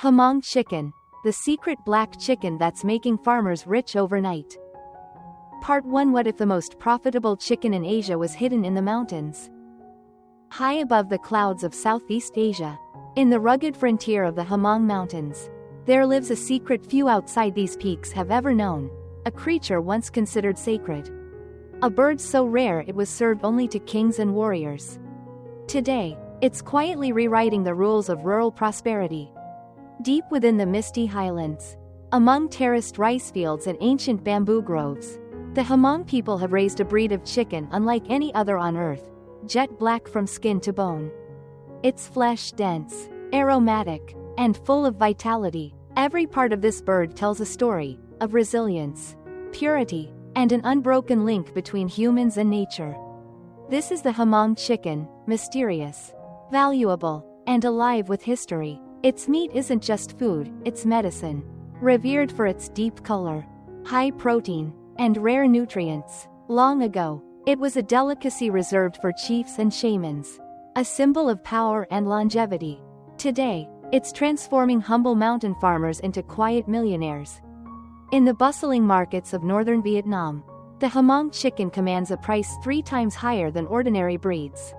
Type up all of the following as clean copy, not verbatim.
Hmong chicken, the secret black chicken that's making farmers rich overnight. Part 1. What if the most profitable chicken in Asia was hidden in the mountains? High above the clouds of Southeast Asia, in the rugged frontier of the Hmong Mountains, there lives a secret few outside these peaks have ever known, a creature once considered sacred. A bird so rare it was served only to kings and warriors. Today, it's quietly rewriting the rules of rural prosperity. Deep within the misty Highlands, among terraced rice fields and ancient bamboo groves, the Hmong people have raised a breed of chicken unlike any other on earth, jet black from skin to bone. Its flesh dense, aromatic, and full of vitality. Every part of this bird tells a story of resilience, purity, and an unbroken link between humans and nature. This is the Hmong chicken, mysterious, valuable, and alive with history. Its meat isn't just food, it's medicine. Revered for its deep color, high protein, and rare nutrients. Long ago, it was a delicacy reserved for chiefs and shamans, a symbol of power and longevity. Today, it's transforming humble mountain farmers into quiet millionaires. In the bustling markets of northern Vietnam, the Hmong chicken commands a price 3 times higher than ordinary breeds.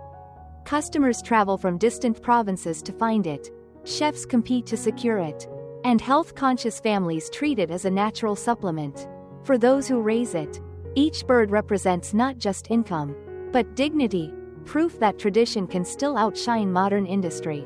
Customers travel from distant provinces to find it. Chefs compete to secure it, and health-conscious families treat it as a natural supplement. For those who raise it, each bird represents not just income, but dignity, proof that tradition can still outshine modern industry.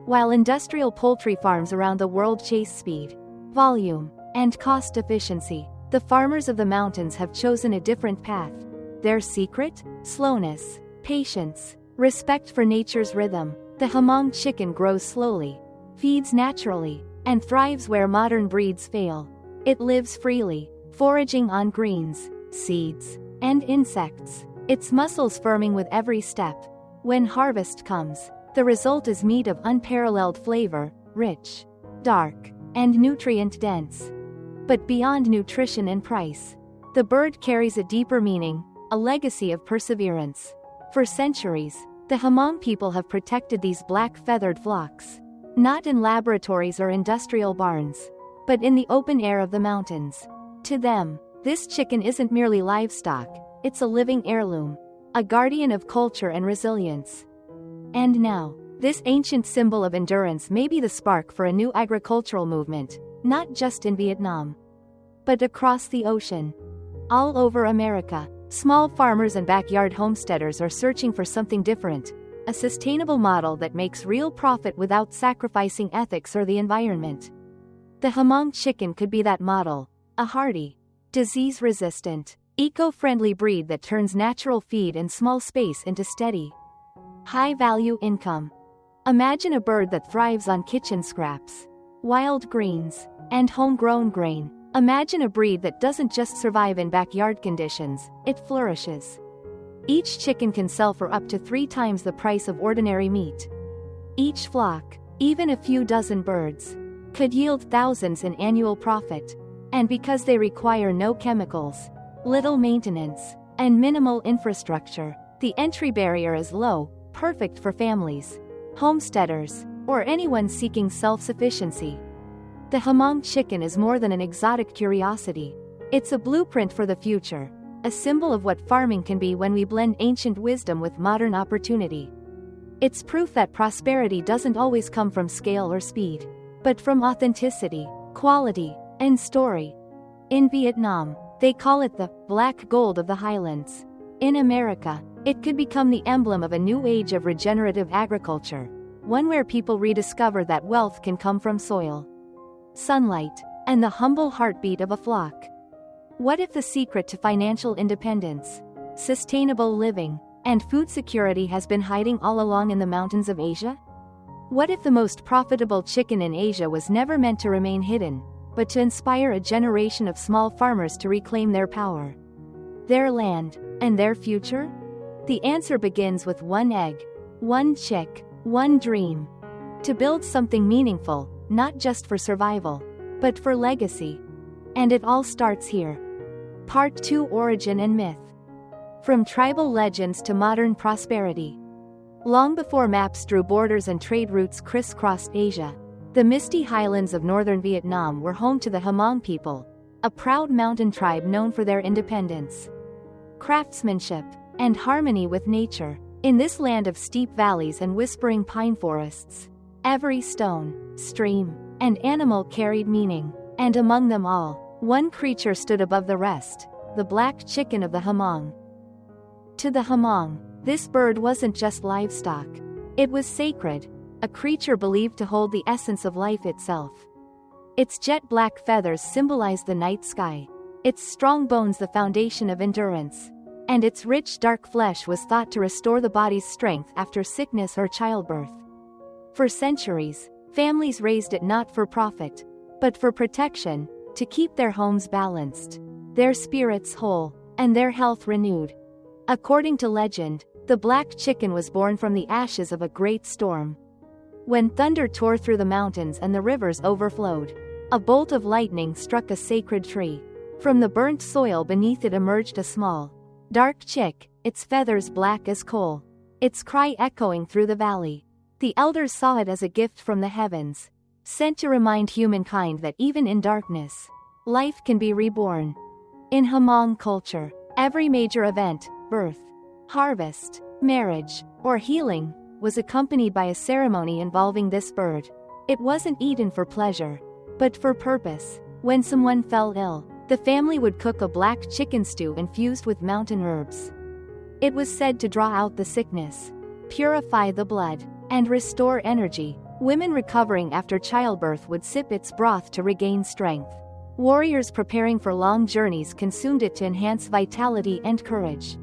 While industrial poultry farms around the world chase speed, volume, and cost efficiency, the farmers of the mountains have chosen a different path. Their secret? Slowness, patience, respect for nature's rhythm. The Hmong chicken grows slowly, feeds naturally, and thrives where modern breeds fail. It lives freely, foraging on greens, seeds, and insects, its muscles firming with every step. When harvest comes, the result is meat of unparalleled flavor, rich, dark, and nutrient-dense. But beyond nutrition and price, the bird carries a deeper meaning, a legacy of perseverance. For centuries, the Hmong people have protected these black-feathered flocks, not in laboratories or industrial barns, but in the open air of the mountains. To them, this chicken isn't merely livestock, it's a living heirloom, a guardian of culture and resilience. And now, this ancient symbol of endurance may be the spark for a new agricultural movement, not just in Vietnam, but across the ocean. All over America, small farmers and backyard homesteaders are searching for something different, a sustainable model that makes real profit without sacrificing ethics or the environment. The Hmong chicken could be that model, a hardy, disease-resistant, eco-friendly breed that turns natural feed and small space into steady, high-value income. Imagine a bird that thrives on kitchen scraps, wild greens, and homegrown grain. Imagine a breed that doesn't just survive in backyard conditions, it flourishes. Each chicken can sell for up to 3 times the price of ordinary meat. Each flock, even a few dozen birds, could yield thousands in annual profit. And because they require no chemicals, little maintenance, and minimal infrastructure, the entry barrier is low, perfect for families, homesteaders, or anyone seeking self-sufficiency. The Hmong chicken is more than an exotic curiosity. It's a blueprint for the future, a symbol of what farming can be when we blend ancient wisdom with modern opportunity. It's proof that prosperity doesn't always come from scale or speed, but from authenticity, quality, and story. In Vietnam, they call it the black gold of the Highlands. In America, it could become the emblem of a new age of regenerative agriculture, one where people rediscover that wealth can come from soil, sunlight, and the humble heartbeat of a flock. What if the secret to financial independence, sustainable living, and food security has been hiding all along in the mountains of Asia? What if the most profitable chicken in Asia was never meant to remain hidden, but to inspire a generation of small farmers to reclaim their power, their land, and their future? The answer begins with one egg, one chick, one dream. To build something meaningful, not just for survival, but for legacy. And it all starts here. Part 2: Origin and Myth. From tribal legends to modern prosperity. Long before maps drew borders and trade routes crisscrossed Asia, The misty highlands of northern Vietnam were home to the Hmong people, a proud mountain tribe known for their independence, craftsmanship, and harmony with nature. In this land of steep valleys and whispering pine forests, every stone, stream, and animal carried meaning, and among them all, one creature stood above the rest, the black chicken of the Hmong. To the Hmong, this bird wasn't just livestock. It was sacred, a creature believed to hold the essence of life itself. Its jet black feathers symbolized the night sky, its strong bones the foundation of endurance, and its rich dark flesh was thought to restore the body's strength after sickness or childbirth. For centuries, families raised it not for profit, but for protection, to keep their homes balanced, their spirits whole, and their health renewed. According to legend, the black chicken was born from the ashes of a great storm. When thunder tore through the mountains and the rivers overflowed, a bolt of lightning struck a sacred tree. From the burnt soil beneath it emerged a small, dark chick, its feathers black as coal, its cry echoing through the valley. The elders saw it as a gift from the heavens, sent to remind humankind that even in darkness, life can be reborn. In Hmong culture, every major event, birth, harvest, marriage, or healing, was accompanied by a ceremony involving this bird. It wasn't eaten for pleasure, but for purpose. When someone fell ill, the family would cook a black chicken stew infused with mountain herbs. It was said to draw out the sickness, purify the blood, and restore energy. Women recovering after childbirth would sip its broth to regain strength. Warriors preparing for long journeys consumed it to enhance vitality and courage.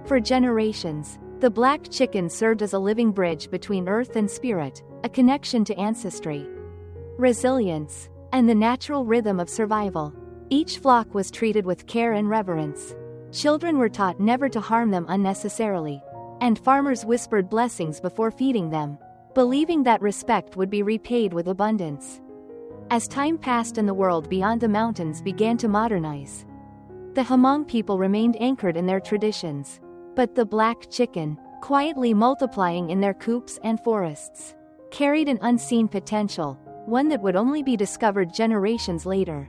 For generations, the black chicken served as a living bridge between earth and spirit, a connection to ancestry, resilience, and the natural rhythm of survival. Each flock was treated with care and reverence. Children were taught never to harm them unnecessarily, and farmers whispered blessings before feeding them, believing that respect would be repaid with abundance. As time passed and the world beyond the mountains began to modernize, the Hmong people remained anchored in their traditions. But the black chicken, quietly multiplying in their coops and forests, carried an unseen potential, one that would only be discovered generations later.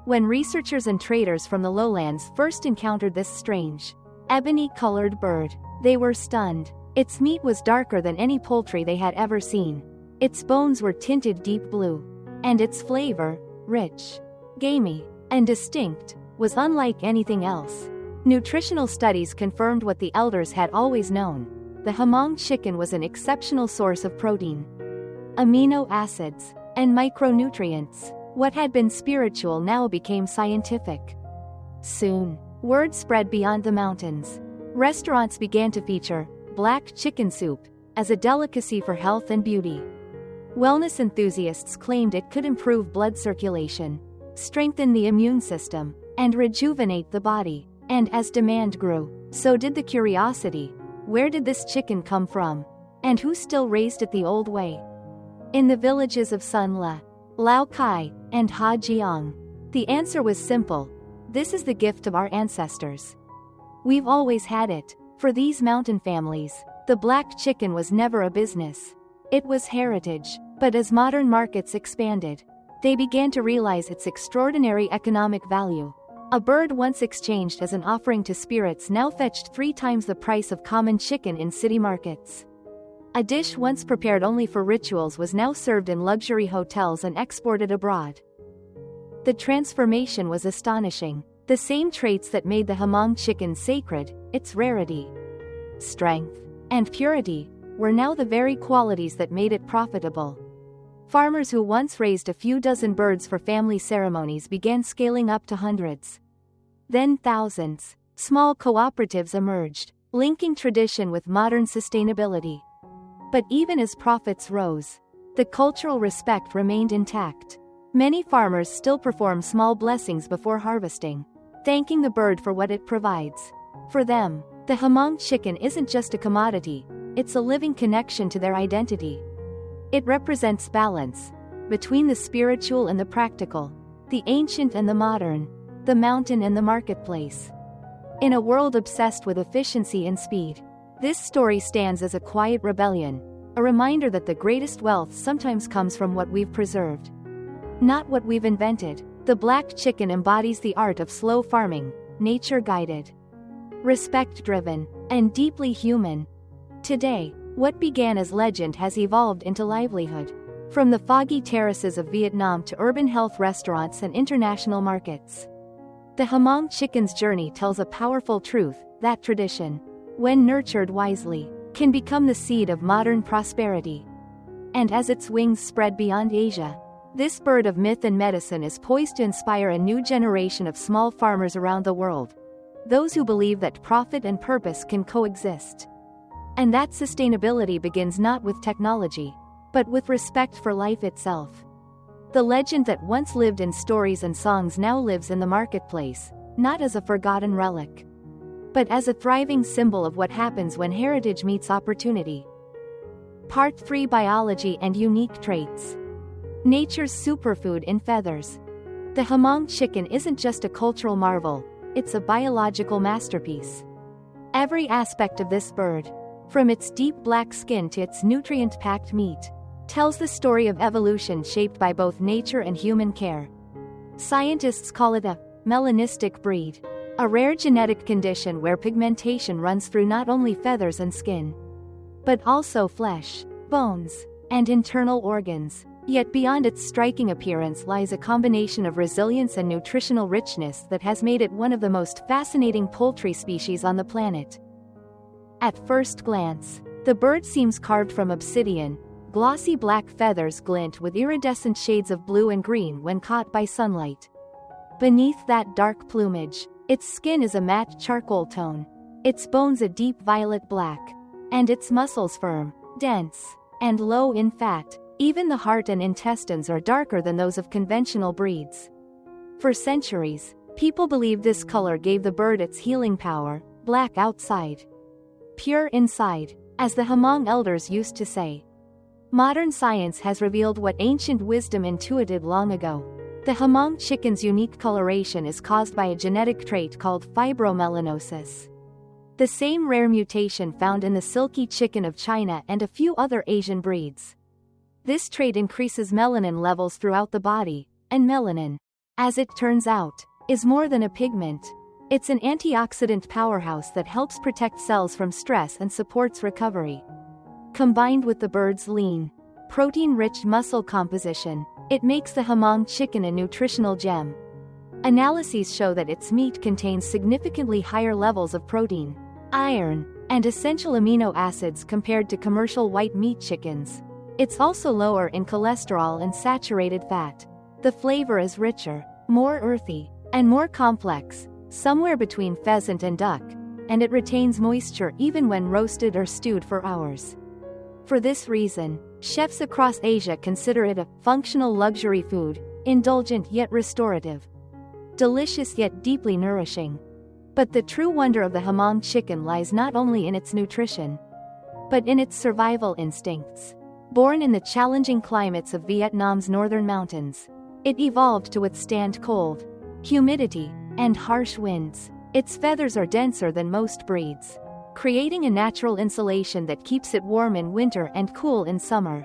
When researchers and traders from the lowlands first encountered this strange, ebony-colored bird, they were stunned. Its meat was darker than any poultry they had ever seen. Its bones were tinted deep blue, and its flavor, rich, gamey, and distinct, was unlike anything else. Nutritional studies confirmed what the elders had always known. The Hmong chicken was an exceptional source of protein, amino acids, and micronutrients. What had been spiritual now became scientific. Soon, word spread beyond the mountains. Restaurants began to feature black chicken soup as a delicacy for health and beauty. Wellness enthusiasts claimed it could improve blood circulation, strengthen the immune system, and rejuvenate the body. And as demand grew, so did the curiosity. Where did this chicken come from? And who still raised it the old way? In the villages of Sun Le, Lao Cai, and Ha Jiang, the answer was simple. This is the gift of our ancestors. We've always had it. For these mountain families, the black chicken was never a business. It was heritage. But as modern markets expanded, they began to realize its extraordinary economic value. A bird once exchanged as an offering to spirits now fetched 3 times the price of common chicken in city markets. A dish once prepared only for rituals was now served in luxury hotels and exported abroad. The transformation was astonishing. The same traits that made the Hmong chicken sacred, its rarity, strength, and purity, were now the very qualities that made it profitable. Farmers who once raised a few dozen birds for family ceremonies began scaling up to hundreds. Then thousands. Small cooperatives emerged, linking tradition with modern sustainability. But even as profits rose, the cultural respect remained intact. Many farmers still perform small blessings before harvesting, thanking the bird for what it provides. For them, the Hmong chicken isn't just a commodity, it's a living connection to their identity. It represents balance between the spiritual and the practical, the ancient and the modern, the mountain and the marketplace. In a world obsessed with efficiency and speed, this story stands as a quiet rebellion, a reminder that the greatest wealth sometimes comes from what we've preserved, not what we've invented. The black chicken embodies the art of slow farming, nature-guided, respect-driven, and deeply human. Today, what began as legend has evolved into livelihood. From the foggy terraces of Vietnam to urban health restaurants and international markets, the Hmong chicken's journey tells a powerful truth, that tradition, when nurtured wisely, can become the seed of modern prosperity. And as its wings spread beyond Asia, this bird of myth and medicine is poised to inspire a new generation of small farmers around the world, those who believe that profit and purpose can coexist, and that sustainability begins not with technology, but with respect for life itself. The legend that once lived in stories and songs now lives in the marketplace, not as a forgotten relic, but as a thriving symbol of what happens when heritage meets opportunity. Part 3: Biology and Unique Traits. Nature's superfood in feathers. The Hmong chicken isn't just a cultural marvel, it's a biological masterpiece. Every aspect of this bird, from its deep black skin to its nutrient-packed meat, tells the story of evolution shaped by both nature and human care. Scientists call it a melanistic breed, a rare genetic condition where pigmentation runs through not only feathers and skin, but also flesh, bones, and internal organs. Yet beyond its striking appearance lies a combination of resilience and nutritional richness that has made it one of the most fascinating poultry species on the planet. At first glance, the bird seems carved from obsidian. Glossy black feathers glint with iridescent shades of blue and green when caught by sunlight. Beneath that dark plumage, its skin is a matte charcoal tone, its bones a deep violet black, and its muscles firm, dense, and low in fat. Even the heart and intestines are darker than those of conventional breeds. For centuries, people believed this color gave the bird its healing power, black outside, pure inside, as the Hmong elders used to say. Modern science has revealed what ancient wisdom intuited long ago. The Hmong chicken's unique coloration is caused by a genetic trait called fibromelanosis, the same rare mutation found in the silky chicken of China and a few other Asian breeds. This trait increases melanin levels throughout the body, and melanin, as it turns out, is more than a pigment. It's an antioxidant powerhouse that helps protect cells from stress and supports recovery. Combined with the bird's lean, protein-rich muscle composition, it makes the Hmong chicken a nutritional gem. Analyses show that its meat contains significantly higher levels of protein, iron, and essential amino acids compared to commercial white meat chickens. It's also lower in cholesterol and saturated fat. The flavor is richer, more earthy, and more complex, somewhere between pheasant and duck, and it retains moisture even when roasted or stewed for hours. For this reason, chefs across Asia consider it a functional luxury food, indulgent yet restorative, delicious yet deeply nourishing. But the true wonder of the Hmong chicken lies not only in its nutrition, but in its survival instincts. Born in the challenging climates of Vietnam's northern mountains, it evolved to withstand cold, humidity, and harsh winds. Its feathers are denser than most breeds, creating a natural insulation that keeps it warm in winter and cool in summer.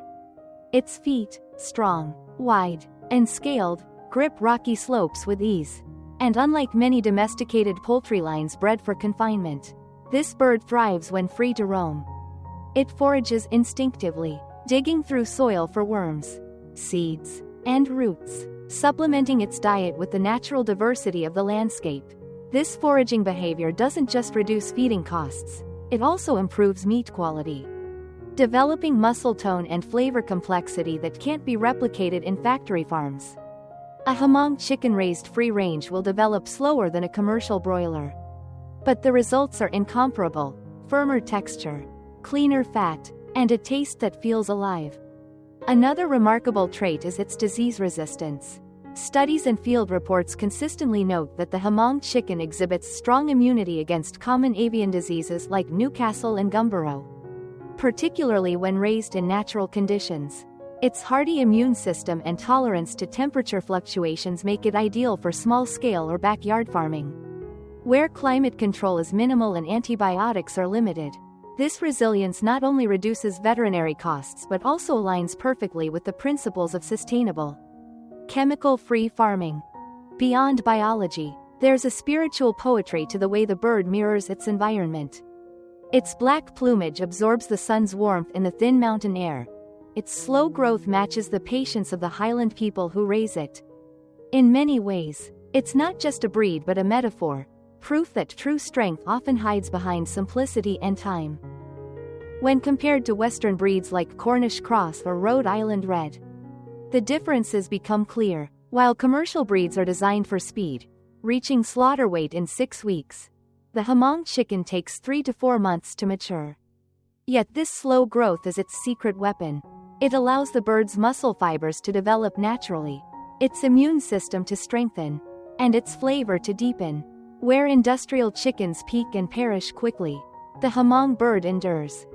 Its feet, strong, wide, and scaled, grip rocky slopes with ease. And unlike many domesticated poultry lines bred for confinement, this bird thrives when free to roam. It forages instinctively, digging through soil for worms, seeds, and roots, supplementing its diet with the natural diversity of the landscape. This foraging behavior doesn't just reduce feeding costs, it also improves meat quality, developing muscle tone and flavor complexity that can't be replicated in factory farms. A Hmong chicken raised free-range will develop slower than a commercial broiler, but the results are incomparable: firmer texture, cleaner fat, and a taste that feels alive. Another remarkable trait is its disease resistance. Studies and field reports consistently note that the Hmong chicken exhibits strong immunity against common avian diseases like Newcastle and Gumboro, particularly when raised in natural conditions. Its hardy immune system and tolerance to temperature fluctuations make it ideal for small-scale or backyard farming, where climate control is minimal and antibiotics are limited. This resilience not only reduces veterinary costs but also aligns perfectly with the principles of sustainable, chemical-free farming. Beyond biology, there's a spiritual poetry to the way the bird mirrors its environment. Its black plumage absorbs the sun's warmth in the thin mountain air. Its slow growth matches the patience of the Highland people who raise it. In many ways, it's not just a breed but a metaphor, proof that true strength often hides behind simplicity and time. When compared to Western breeds like Cornish Cross or Rhode Island Red, the differences become clear. While commercial breeds are designed for speed, reaching slaughter weight in 6 weeks, the Hmong chicken takes 3 to 4 months to mature. Yet this slow growth is its secret weapon. It allows the bird's muscle fibers to develop naturally, its immune system to strengthen, and its flavor to deepen. Where industrial chickens peak and perish quickly, the Hmong bird endures.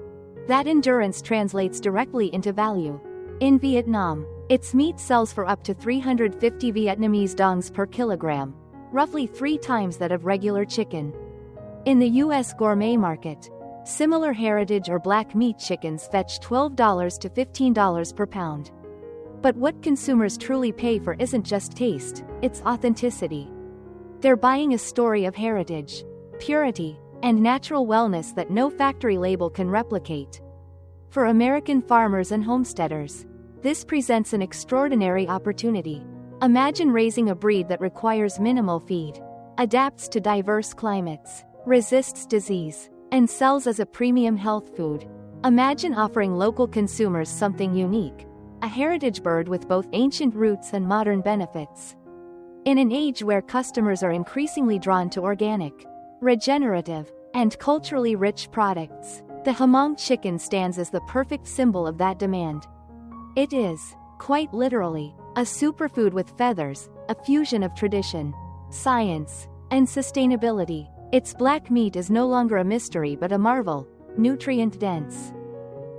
That endurance translates directly into value. In Vietnam, its meat sells for up to 350 Vietnamese dongs per kilogram, roughly 3 times that of regular chicken. In the U.S. gourmet market, similar heritage or black meat chickens fetch $12 to $15 per pound. But what consumers truly pay for isn't just taste, it's authenticity. They're buying a story of heritage, purity, and natural wellness that no factory label can replicate. For American farmers and homesteaders, this presents an extraordinary opportunity. Imagine raising a breed that requires minimal feed, adapts to diverse climates, resists disease, and sells as a premium health food. Imagine offering local consumers something unique, a heritage bird with both ancient roots and modern benefits. In an age where customers are increasingly drawn to organic, regenerative, and culturally rich products, the Hmong chicken stands as the perfect symbol of that demand. It is, quite literally, a superfood with feathers, a fusion of tradition, science, and sustainability. Its black meat is no longer a mystery but a marvel, nutrient-dense,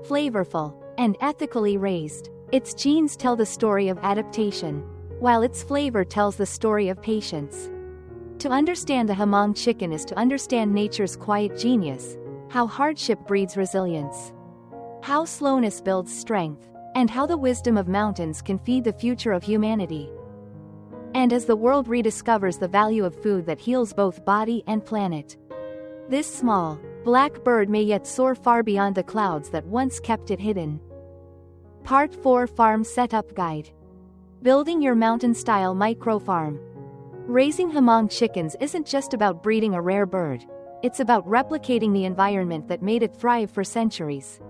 flavorful, and ethically raised. Its genes tell the story of adaptation, while its flavor tells the story of patience. To understand the Hmong chicken is to understand nature's quiet genius, how hardship breeds resilience, how slowness builds strength, and how the wisdom of mountains can feed the future of humanity. And as the world rediscovers the value of food that heals both body and planet, this small, black bird may yet soar far beyond the clouds that once kept it hidden. Part 4 Farm Setup Guide. Building your mountain-style micro-farm. Raising Hmong chickens isn't just about breeding a rare bird, it's about replicating the environment that made it thrive for centuries.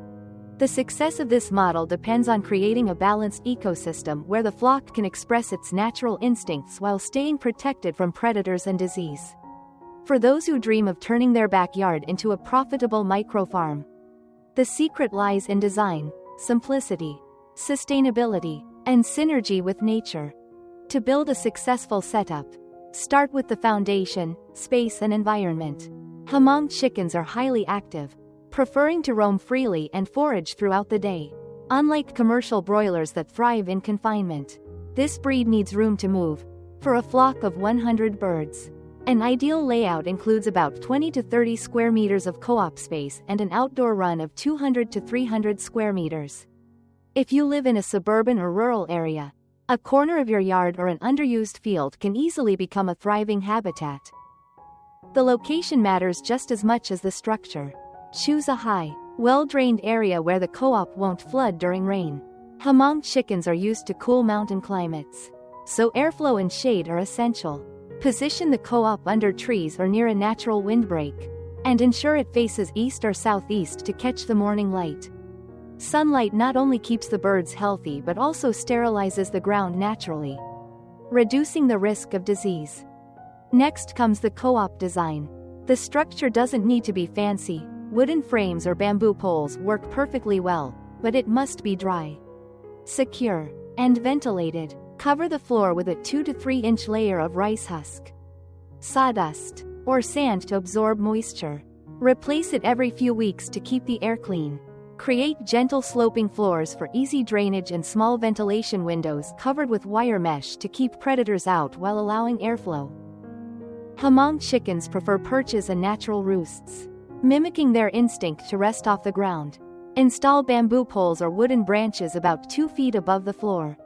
The success of this model depends on creating a balanced ecosystem where the flock can express its natural instincts while staying protected from predators and disease. For those who dream of turning their backyard into a profitable micro-farm, the secret lies in design, simplicity, sustainability, and synergy with nature. To build a successful setup, start with the foundation, space and environment. Hmong chickens are highly active, preferring to roam freely and forage throughout the day. Unlike commercial broilers that thrive in confinement, this breed needs room to move. For a flock of 100 birds, an ideal layout includes about 20 to 30 square meters of co-op space and an outdoor run of 200 to 300 square meters. If you live in a suburban or rural area, a corner of your yard or an underused field can easily become a thriving habitat. The location matters just as much as the structure. Choose a high, well-drained area where the co-op won't flood during rain. Hmong chickens are used to cool mountain climates, so airflow and shade are essential. Position the co-op under trees or near a natural windbreak, and ensure it faces east or southeast to catch the morning light. Sunlight not only keeps the birds healthy but also sterilizes the ground naturally, reducing the risk of disease. Next comes the co-op design. The structure doesn't need to be fancy. Wooden frames or bamboo poles work perfectly well, but it must be dry, secure, and ventilated. Cover the floor with a 2 to 3 inch layer of rice husk, sawdust, or sand to absorb moisture. Replace it every few weeks to keep the air clean. Create gentle sloping floors for easy drainage and small ventilation windows covered with wire mesh to keep predators out while allowing airflow. Hmong chickens prefer perches and natural roosts. mimicking their instinct to rest off the ground. Install bamboo poles or wooden branches about 2 feet above the floor.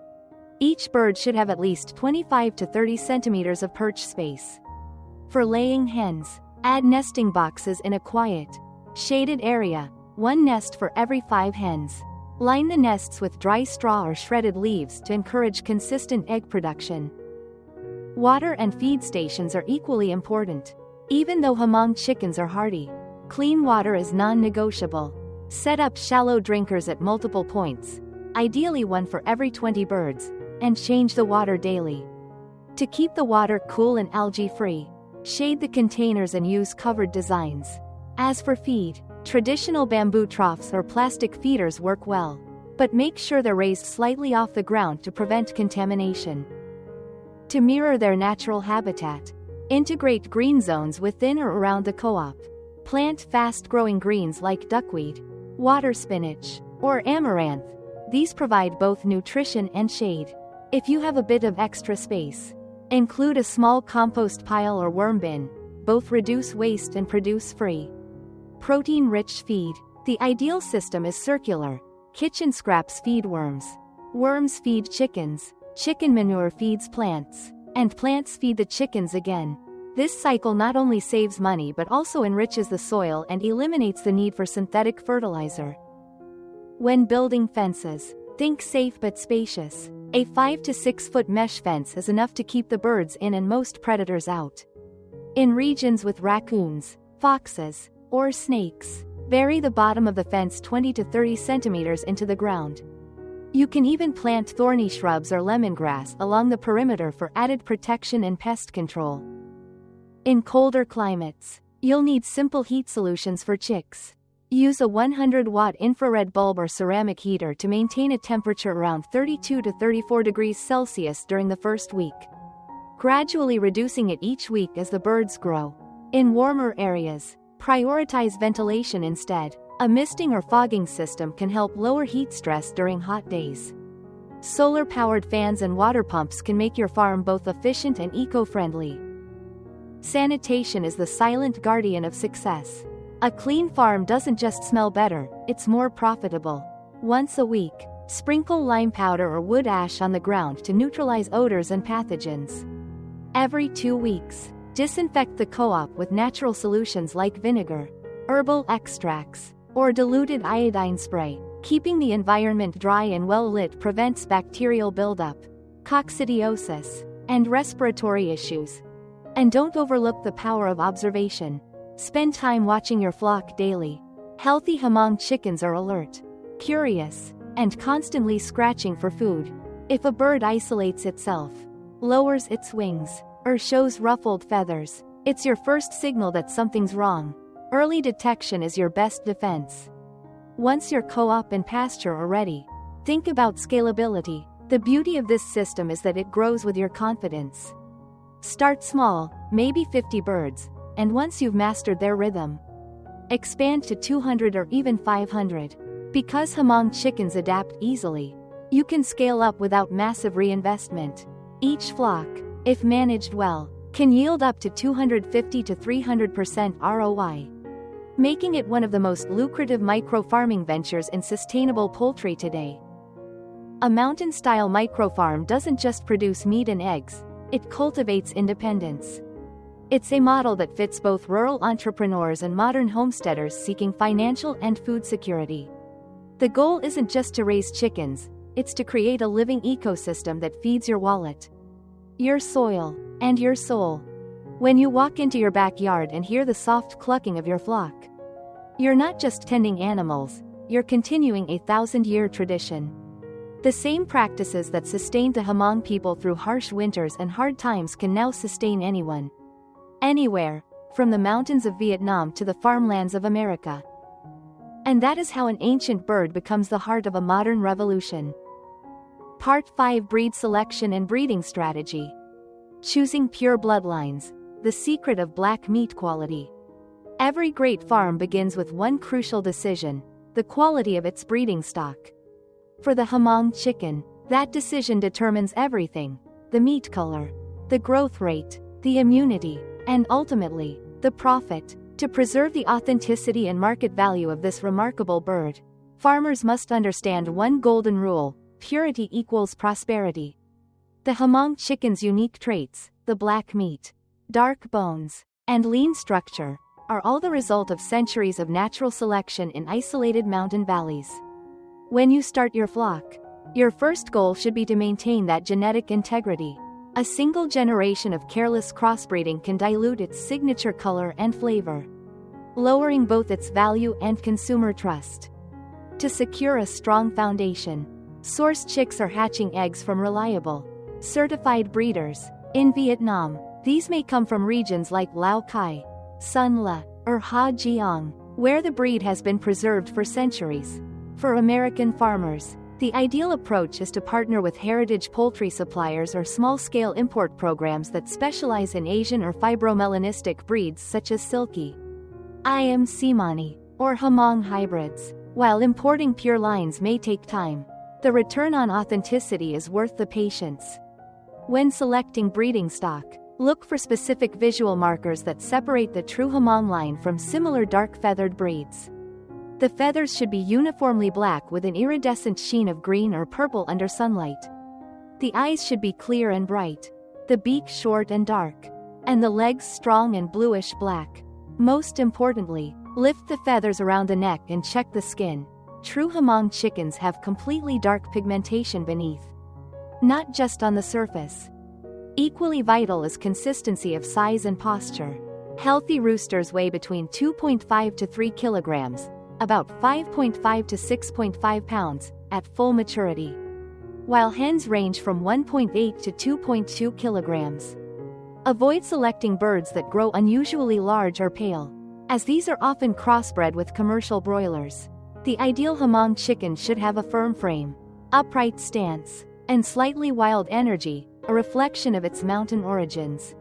Each bird should have at least 25 to 30 centimeters of perch space. For laying hens, add nesting boxes in a quiet, shaded area, 1 nest for every 5 hens. Line the nests with dry straw or shredded leaves to encourage consistent egg production. Water and feed stations are equally important. Even though Hmong chickens are hardy, clean water is non-negotiable. Set up shallow drinkers at multiple points, ideally 1 for every 20 birds, and change the water daily. To keep the water cool and algae-free, shade the containers and use covered designs. As for feed, traditional bamboo troughs or plastic feeders work well, but make sure they're raised slightly off the ground to prevent contamination. To mirror their natural habitat, integrate green zones within or around the co-op. Plant fast-growing greens like duckweed, water spinach, or amaranth. These provide both nutrition and shade. If you have a bit of extra space, include a small compost pile or worm bin. Both reduce waste and produce free, protein-rich feed. The ideal system is circular. Kitchen scraps feed worms. Worms feed chickens. Chicken manure feeds plants. And plants feed the chickens again. This cycle not only saves money but also enriches the soil and eliminates the need for synthetic fertilizer. When building fences, think safe but spacious. A 5 to 6 foot mesh fence is enough to keep the birds in and most predators out. In regions with raccoons, foxes, or snakes, bury the bottom of the fence 20 to 30 centimeters into the ground. You can even plant thorny shrubs or lemongrass along the perimeter for added protection and pest control. In colder climates, you'll need simple heat solutions for chicks. Use a 100-watt infrared bulb or ceramic heater to maintain a temperature around 32 to 34 degrees Celsius during the first week, gradually reducing it each week as the birds grow. In warmer areas, prioritize ventilation instead. A misting or fogging system can help lower heat stress during hot days. Solar-powered fans and water pumps can make your farm both efficient and eco-friendly. Sanitation is the silent guardian of success. A clean farm doesn't just smell better, it's more profitable. Once a week, sprinkle lime powder or wood ash on the ground to neutralize odors and pathogens. Every 2 weeks, disinfect the co-op with natural solutions like vinegar, herbal extracts, or diluted iodine spray. Keeping the environment dry and well-lit prevents bacterial buildup, coccidiosis, and respiratory issues. And don't overlook the power of observation. Spend time watching your flock daily. Healthy Hmong chickens are alert, curious, and constantly scratching for food. If a bird isolates itself, lowers its wings, or shows ruffled feathers, it's your first signal that something's wrong. Early detection is your best defense. Once your co-op and pasture are ready, think about scalability. The beauty of this system is that it grows with your confidence. Start small, maybe 50 birds, and once you've mastered their rhythm, expand to 200 or even 500. Because Hmong chickens adapt easily, you can scale up without massive reinvestment. Each flock, if managed well, can yield up to 250 to 300% ROI, making it one of the most lucrative micro-farming ventures in sustainable poultry today. A mountain-style micro-farm doesn't just produce meat and eggs, it cultivates independence. It's a model that fits both rural entrepreneurs and modern homesteaders seeking financial and food security. The goal isn't just to raise chickens, it's to create a living ecosystem that feeds your wallet, your soil, and your soul. When you walk into your backyard and hear the soft clucking of your flock, you're not just tending animals, you're continuing a 1,000-year tradition. The same practices that sustained the Hmong people through harsh winters and hard times can now sustain anyone, anywhere, from the mountains of Vietnam to the farmlands of America. And that is how an ancient bird becomes the heart of a modern revolution. Part 5: Breed Selection and Breeding Strategy. Choosing pure bloodlines, the secret of black meat quality. Every great farm begins with one crucial decision: the quality of its breeding stock. For the Hmong chicken, that decision determines everything: the meat color, the growth rate, the immunity, and ultimately, the profit. To preserve the authenticity and market value of this remarkable bird, farmers must understand one golden rule: purity equals prosperity. The Hmong chicken's unique traits, the black meat, dark bones, and lean structure, are all the result of centuries of natural selection in isolated mountain valleys. When you start your flock, your first goal should be to maintain that genetic integrity. A single generation of careless crossbreeding can dilute its signature color and flavor, lowering both its value and consumer trust. To secure a strong foundation, source chicks are hatching eggs from reliable, certified breeders. In Vietnam, these may come from regions like Lao Cai, Sun La, or Ha Giang, where the breed has been preserved for centuries. For American farmers, the ideal approach is to partner with heritage poultry suppliers or small-scale import programs that specialize in Asian or fibromelanistic breeds such as Silky, Iam Simani, or Hmong hybrids. While importing pure lines may take time, the return on authenticity is worth the patience. When selecting breeding stock, look for specific visual markers that separate the true Hmong line from similar dark-feathered breeds. The feathers should be uniformly black with an iridescent sheen of green or purple under sunlight. The eyes should be clear and bright, the beak short and dark, and the legs strong and bluish-black. Most importantly, lift the feathers around the neck and check the skin. True Hmong chickens have completely dark pigmentation beneath, not just on the surface. Equally vital is consistency of size and posture. Healthy roosters weigh between 2.5 to 3 kilograms, about 5.5 to 6.5 pounds, at full maturity, while hens range from 1.8 to 2.2 kilograms. Avoid selecting birds that grow unusually large or pale, as these are often crossbred with commercial broilers. The ideal Hmong chicken should have a firm frame, upright stance, and slightly wild energy, a reflection of its mountain origins.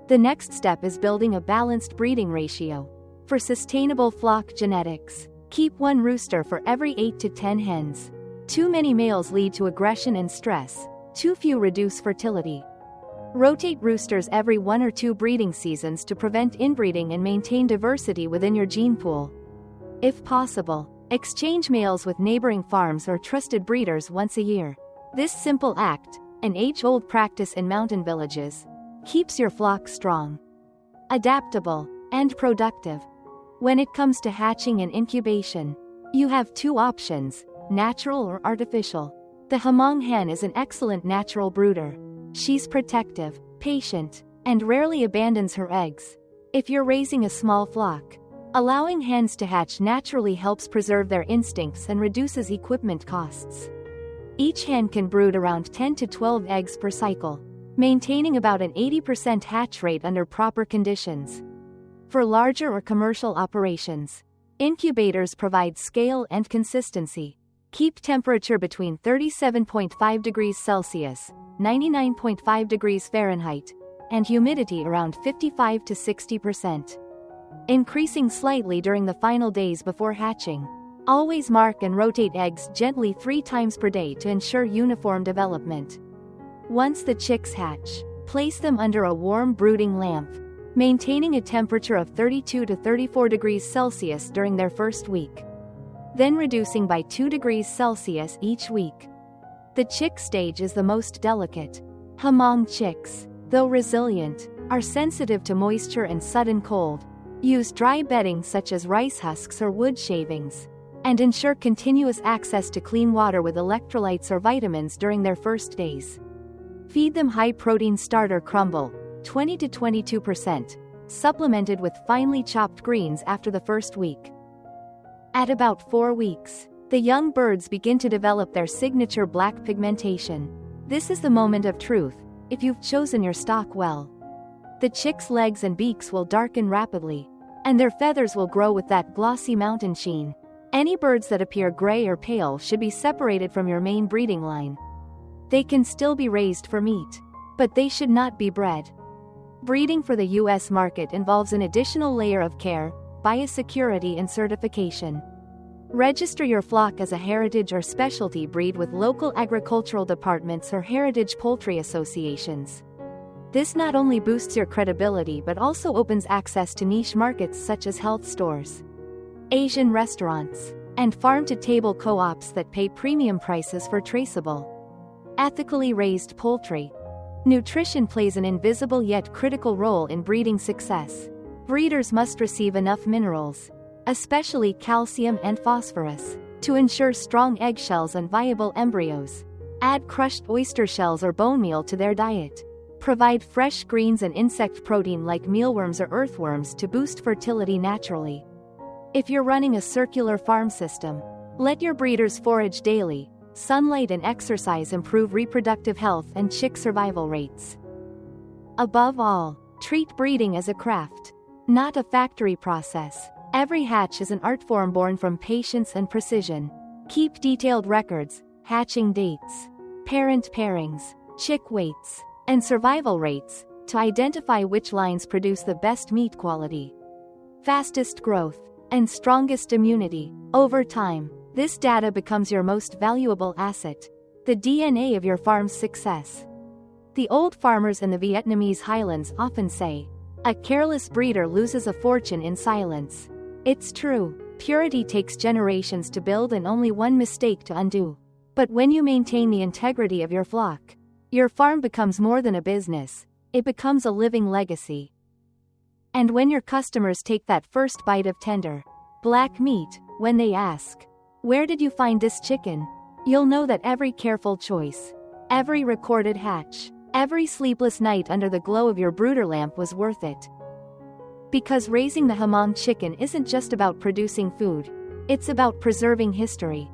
The next step is building a balanced breeding ratio. For sustainable flock genetics, keep one rooster for every 8 to 10 hens. Too many males lead to aggression and stress, too few reduce fertility. Rotate roosters every 1 or 2 breeding seasons to prevent inbreeding and maintain diversity within your gene pool. If possible, exchange males with neighboring farms or trusted breeders once a year. This simple act, an age-old practice in mountain villages, keeps your flock strong, adaptable, and productive. When it comes to hatching and incubation, you have 2 options: natural or artificial. The Hmong hen is an excellent natural brooder. She's protective, patient, and rarely abandons her eggs. If you're raising a small flock, allowing hens to hatch naturally helps preserve their instincts and reduces equipment costs. Each hen can brood around 10 to 12 eggs per cycle, maintaining about an 80% hatch rate under proper conditions. For larger or commercial operations, incubators provide scale and consistency. Keep temperature between 37.5 degrees Celsius, 99.5 degrees Fahrenheit, and humidity around 55 to 60%. Increasing slightly during the final days before hatching. Always mark and rotate eggs gently 3 times per day to ensure uniform development. Once the chicks hatch, place them under a warm brooding lamp, maintaining a temperature of 32 to 34 degrees Celsius during their first week, then reducing by 2 degrees Celsius each week. The chick stage is the most delicate. Hmong chicks, though resilient, are sensitive to moisture and sudden cold. Use dry bedding such as rice husks or wood shavings, and ensure continuous access to clean water with electrolytes or vitamins during their first days. Feed them high-protein starter crumble, 20 to 22%, supplemented with finely chopped greens after the first week. At about 4 weeks, the young birds begin to develop their signature black pigmentation. This is the moment of truth, if you've chosen your stock well. The chicks' legs and beaks will darken rapidly, and their feathers will grow with that glossy mountain sheen. Any birds that appear gray or pale should be separated from your main breeding line. They can still be raised for meat, but they should not be bred. Breeding for the U.S. market involves an additional layer of care, biosecurity and certification. Register your flock as a heritage or specialty breed with local agricultural departments or heritage poultry associations. This not only boosts your credibility but also opens access to niche markets such as health stores, Asian restaurants, and farm-to-table co-ops that pay premium prices for traceable, ethically raised poultry. Nutrition plays an invisible yet critical role in breeding success. Breeders must receive enough minerals, especially calcium and phosphorus, to ensure strong eggshells and viable embryos. Add crushed oyster shells or bone meal to their diet. Provide fresh greens and insect protein like mealworms or earthworms to boost fertility naturally. If you're running a circular farm system, let your breeders forage daily. Sunlight and exercise improve reproductive health and chick survival rates. Above all, treat breeding as a craft, not a factory process. Every hatch is an art form born from patience and precision. Keep detailed records, hatching dates, parent pairings, chick weights, and survival rates, to identify which lines produce the best meat quality, fastest growth, and strongest immunity. Over time, this data becomes your most valuable asset, the DNA of your farm's success. The old farmers in the Vietnamese Highlands often say, "A careless breeder loses a fortune in silence." It's true, purity takes generations to build and only one mistake to undo. But when you maintain the integrity of your flock, your farm becomes more than a business, it becomes a living legacy. And when your customers take that first bite of tender, black meat, when they ask, "Where did you find this chicken?" you'll know that every careful choice, every recorded hatch, every sleepless night under the glow of your brooder lamp was worth it. Because raising the Hmong chicken isn't just about producing food, it's about preserving history.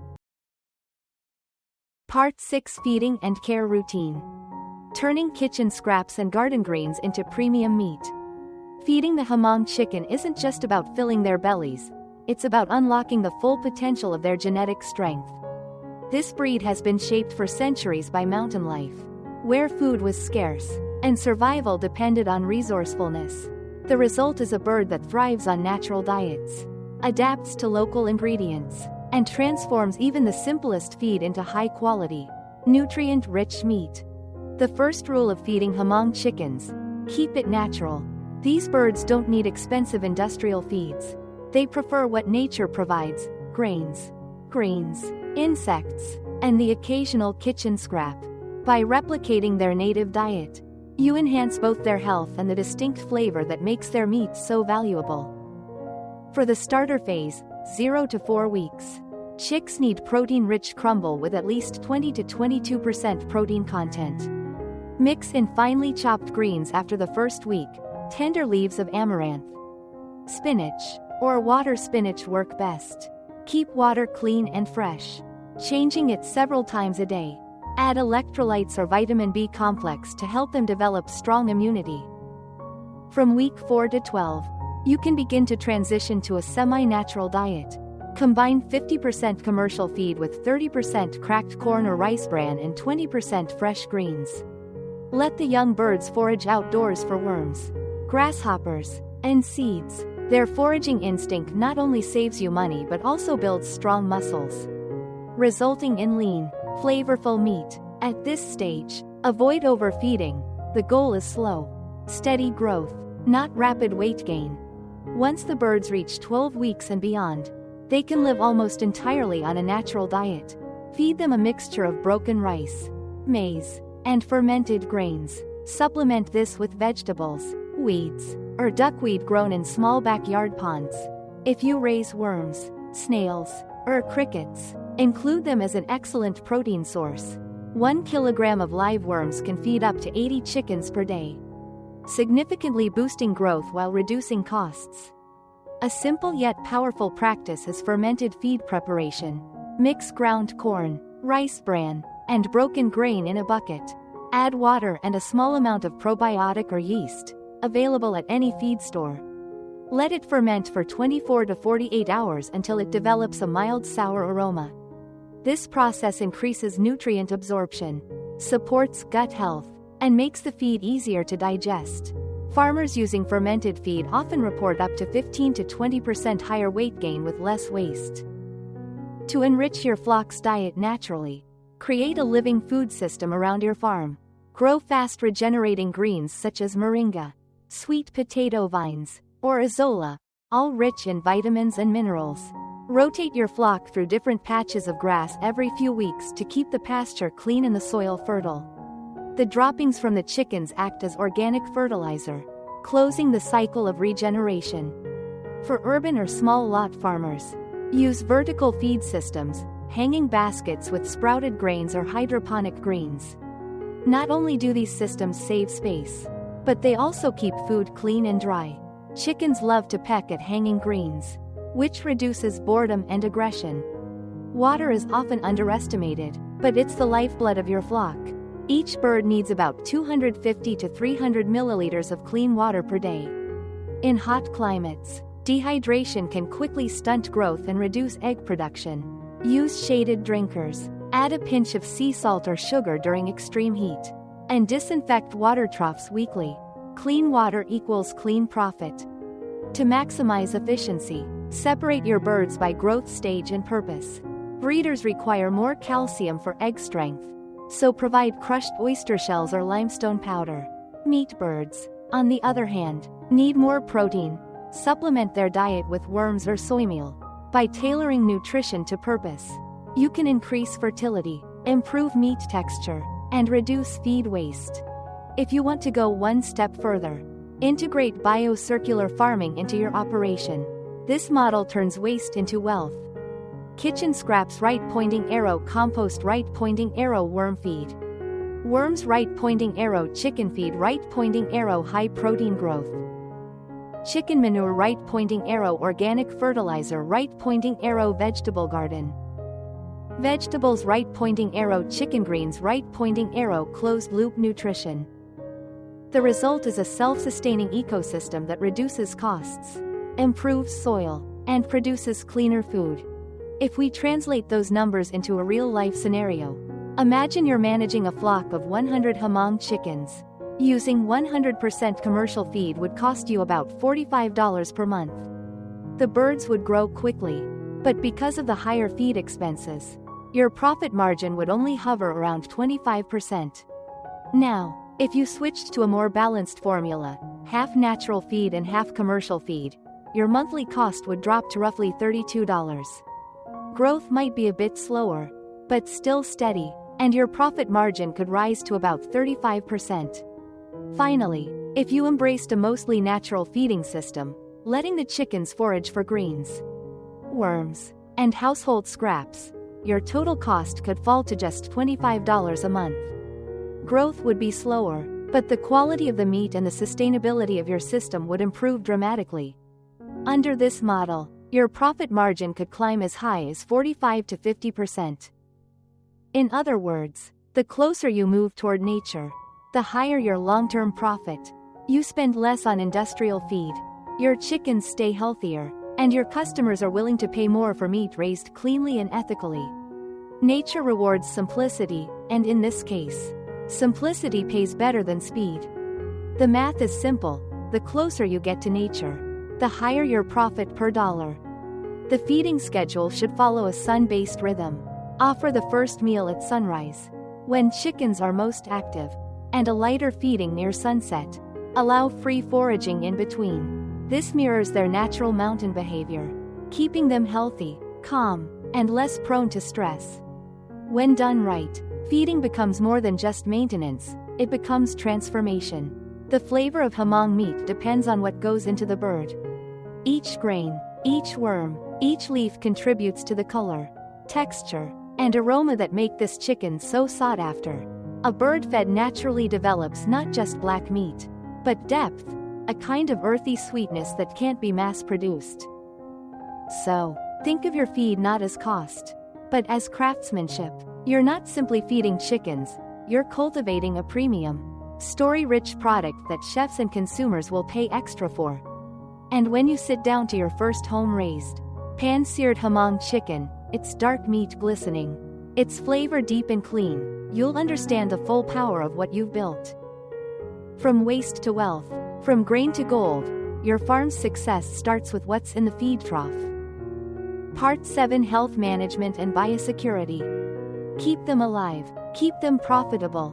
Part 6: Feeding and Care Routine. Turning kitchen scraps and garden greens into premium meat. Feeding the Hmong chicken isn't just about filling their bellies, it's about unlocking the full potential of their genetic strength. This breed has been shaped for centuries by mountain life, where food was scarce, and survival depended on resourcefulness. The result is a bird that thrives on natural diets, adapts to local ingredients, and transforms even the simplest feed into high-quality, nutrient-rich meat. The first rule of feeding Hmong chickens: keep it natural. These birds don't need expensive industrial feeds. They prefer what nature provides: grains, greens, insects, and the occasional kitchen scrap. By replicating their native diet, you enhance both their health and the distinct flavor that makes their meat so valuable. For the starter phase, 0 to 4 weeks, chicks need protein-rich crumble with at least 20 to 22% protein content. Mix in finely chopped greens after the first week. Tender leaves of amaranth, spinach, or water spinach work best. Keep water clean and fresh, changing it several times a day. Add electrolytes or vitamin B complex to help them develop strong immunity. From week 4 to 12, you can begin to transition to a semi-natural diet. Combine 50% commercial feed with 30% cracked corn or rice bran and 20% fresh greens. Let the young birds forage outdoors for worms, grasshoppers, and seeds. Their foraging instinct not only saves you money but also builds strong muscles, resulting in lean, flavorful meat. At this stage, avoid overfeeding. The goal is slow, steady growth, not rapid weight gain. Once the birds reach 12 weeks and beyond, they can live almost entirely on a natural diet. Feed them a mixture of broken rice, maize, and fermented grains. Supplement this with vegetables, weeds, or duckweed grown in small backyard ponds. If you raise worms, snails, or crickets, include them as an excellent protein source. 1 kilogram of live worms can feed up to 80 chickens per day, significantly boosting growth while reducing costs. A simple yet powerful practice is fermented feed preparation. Mix ground corn, rice bran, and broken grain in a bucket. Add water and a small amount of probiotic or yeast, available at any feed store. Let it ferment for 24 to 48 hours until it develops a mild sour aroma. This process increases nutrient absorption, supports gut health, and makes the feed easier to digest. Farmers using fermented feed often report up to 15 to 20% higher weight gain with less waste. To enrich your flock's diet naturally, create a living food system around your farm. Grow fast regenerating greens such as moringa, sweet potato vines, or azolla, all rich in vitamins and minerals. Rotate your flock through different patches of grass every few weeks to keep the pasture clean and the soil fertile. The droppings from the chickens act as organic fertilizer, closing the cycle of regeneration. For urban or small lot farmers, use vertical feed systems, hanging baskets with sprouted grains or hydroponic greens. Not only do these systems save space, but they also keep food clean and dry. Chickens love to peck at hanging greens, which reduces boredom and aggression. Water is often underestimated, but it's the lifeblood of your flock. Each bird needs about 250 to 300 milliliters of clean water per day. In hot climates, dehydration can quickly stunt growth and reduce egg production. Use shaded drinkers. Add a pinch of sea salt or sugar during extreme heat. And disinfect water troughs weekly. Clean water equals clean profit. To maximize efficiency, separate your birds by growth stage and purpose. Breeders require more calcium for egg strength, so provide crushed oyster shells or limestone powder. Meat birds, on the other hand, need more protein. Supplement their diet with worms or soy meal. By tailoring nutrition to purpose, you can increase fertility, improve meat texture, and reduce feed waste. If you want to go one step further, integrate biocircular farming into your operation. This model turns waste into wealth. Kitchen scraps right pointing arrow compost right pointing arrow worm feed. Worms right pointing arrow chicken feed right pointing arrow high protein growth. Chicken manure right pointing arrow organic fertilizer right pointing arrow vegetable garden. Vegetables right pointing arrow chicken greens right pointing arrow closed loop nutrition. The result is a self-sustaining ecosystem that reduces costs, improves soil, and produces cleaner food. If we translate those numbers into a real-life scenario, imagine you're managing a flock of 100 Hmong chickens. Using 100% commercial feed would cost you about $45 per month. The birds would grow quickly, but because of the higher feed expenses, your profit margin would only hover around 25%. Now, if you switched to a more balanced formula, half natural feed and half commercial feed, your monthly cost would drop to roughly $32. Growth might be a bit slower, but still steady, and your profit margin could rise to about 35%. Finally, if you embraced a mostly natural feeding system, letting the chickens forage for greens, worms, and household scraps, your total cost could fall to just $25 a month. Growth would be slower, but the quality of the meat and the sustainability of your system would improve dramatically. Under this model, your profit margin could climb as high as 45 to 50%. In other words, the closer you move toward nature, the higher your long-term profit. You spend less on industrial feed, your chickens stay healthier, and your customers are willing to pay more for meat raised cleanly and ethically. Nature rewards simplicity, and in this case, simplicity pays better than speed. The math is simple: the closer you get to nature, the higher your profit per dollar. The feeding schedule should follow a sun-based rhythm. Offer the first meal at sunrise, when chickens are most active, and a lighter feeding near sunset. Allow free foraging in between. This mirrors their natural mountain behavior, keeping them healthy, calm, and less prone to stress. When done right, feeding becomes more than just maintenance, it becomes transformation. The flavor of Hmong meat depends on what goes into the bird. Each grain, each worm, each leaf contributes to the color, texture, and aroma that make this chicken so sought after. A bird fed naturally develops not just black meat, but depth, a kind of earthy sweetness that can't be mass-produced. So, think of your feed not as cost, but as craftsmanship. You're not simply feeding chickens, you're cultivating a premium, story-rich product that chefs and consumers will pay extra for. And when you sit down to your first home-raised, pan-seared Hmong chicken, its dark meat glistening, its flavor deep and clean, you'll understand the full power of what you've built. From waste to wealth, from grain to gold, your farm's success starts with what's in the feed trough. Part 7: Health Management and Biosecurity. Keep them alive, keep them profitable.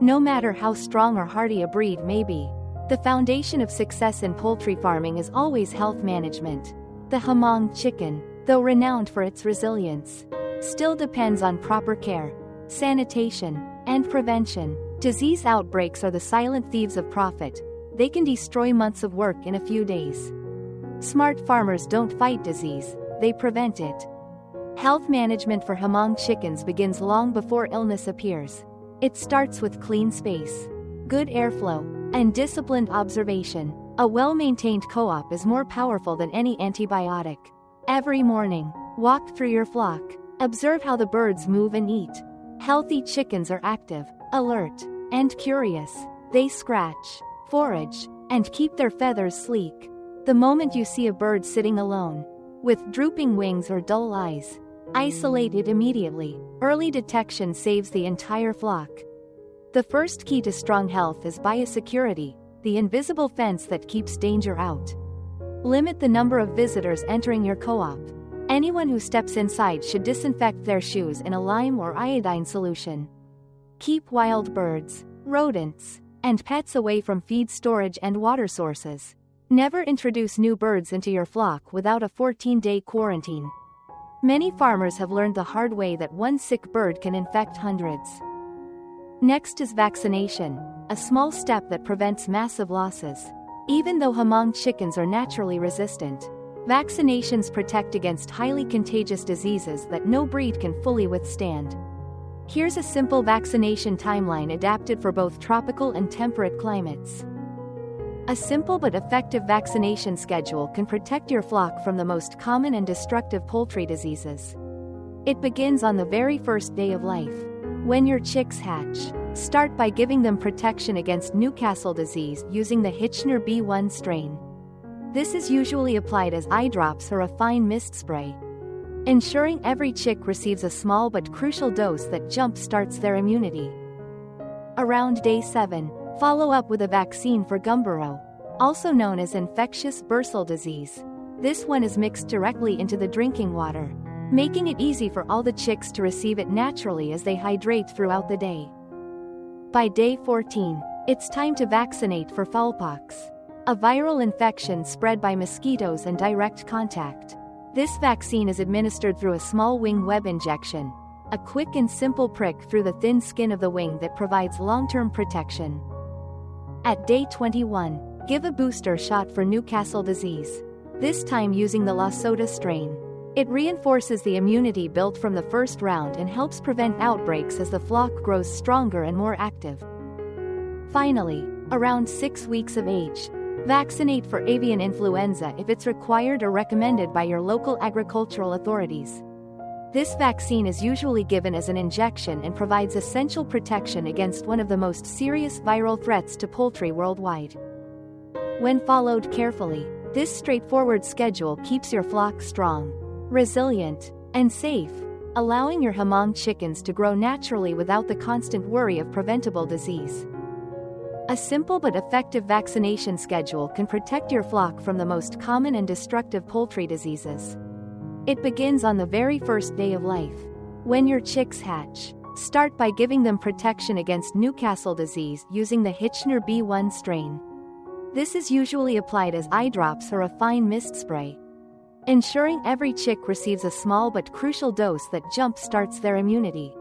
no matter how strong or hardy a breed may be. The foundation of success in poultry farming is always health management. The Hmong chicken, though renowned for its resilience, still depends on proper care, sanitation, and prevention. Disease outbreaks are the silent thieves of profit. They can destroy months of work in a few days. Smart farmers don't fight disease, they prevent it. Health management for Hmong chickens begins long before illness appears. It starts with clean space, good airflow, and disciplined observation. A well-maintained co-op is more powerful than any antibiotic. Every morning, walk through your flock. Observe how the birds move and eat. Healthy chickens are active, alert, and curious. They scratch, forage, and keep their feathers sleek. The moment you see a bird sitting alone, with drooping wings or dull eyes, isolate it immediately. Early detection saves the entire flock. The first key to strong health is biosecurity, the invisible fence that keeps danger out. Limit the number of visitors entering your co-op. Anyone who steps inside should disinfect their shoes in a lime or iodine solution. Keep wild birds, rodents, and pets away from feed storage and water sources. Never introduce new birds into your flock without a 14-day quarantine. Many farmers have learned the hard way that one sick bird can infect hundreds. Next is vaccination, a small step that prevents massive losses. Even though Hmong chickens are naturally resistant, vaccinations protect against highly contagious diseases that no breed can fully withstand. Here's a simple vaccination timeline adapted for both tropical and temperate climates. A simple but effective vaccination schedule can protect your flock from the most common and destructive poultry diseases. It begins on the very first day of life. When your chicks hatch, start by giving them protection against Newcastle disease using the Hitchner B1 strain. This is usually applied as eye drops or a fine mist spray, ensuring every chick receives a small but crucial dose that jump-starts their immunity. Around day 7, follow up with a vaccine for gumboro, also known as infectious bursal disease. This one is mixed directly into the drinking water, making it easy for all the chicks to receive it naturally as they hydrate throughout the day. By day 14, it's time to vaccinate for foulpox, a viral infection spread by mosquitoes and direct contact. This vaccine is administered through a small wing web injection, a quick and simple prick through the thin skin of the wing that provides long-term protection. At day 21, give a booster shot for Newcastle disease, this time using the Lasota strain. It reinforces the immunity built from the first round and helps prevent outbreaks as the flock grows stronger and more active. Finally, around 6 weeks of age, vaccinate for avian influenza if it's required or recommended by your local agricultural authorities. This vaccine is usually given as an injection and provides essential protection against one of the most serious viral threats to poultry worldwide. When followed carefully, this straightforward schedule keeps your flock strong, resilient, and safe, allowing your Hmong chickens to grow naturally without the constant worry of preventable disease. A simple but effective vaccination schedule can protect your flock from the most common and destructive poultry diseases. It begins on the very first day of life. When your chicks hatch, start by giving them protection against Newcastle disease using the Hitchner B1 strain. This is usually applied as eye drops or a fine mist spray, ensuring every chick receives a small but crucial dose that jump-starts their immunity.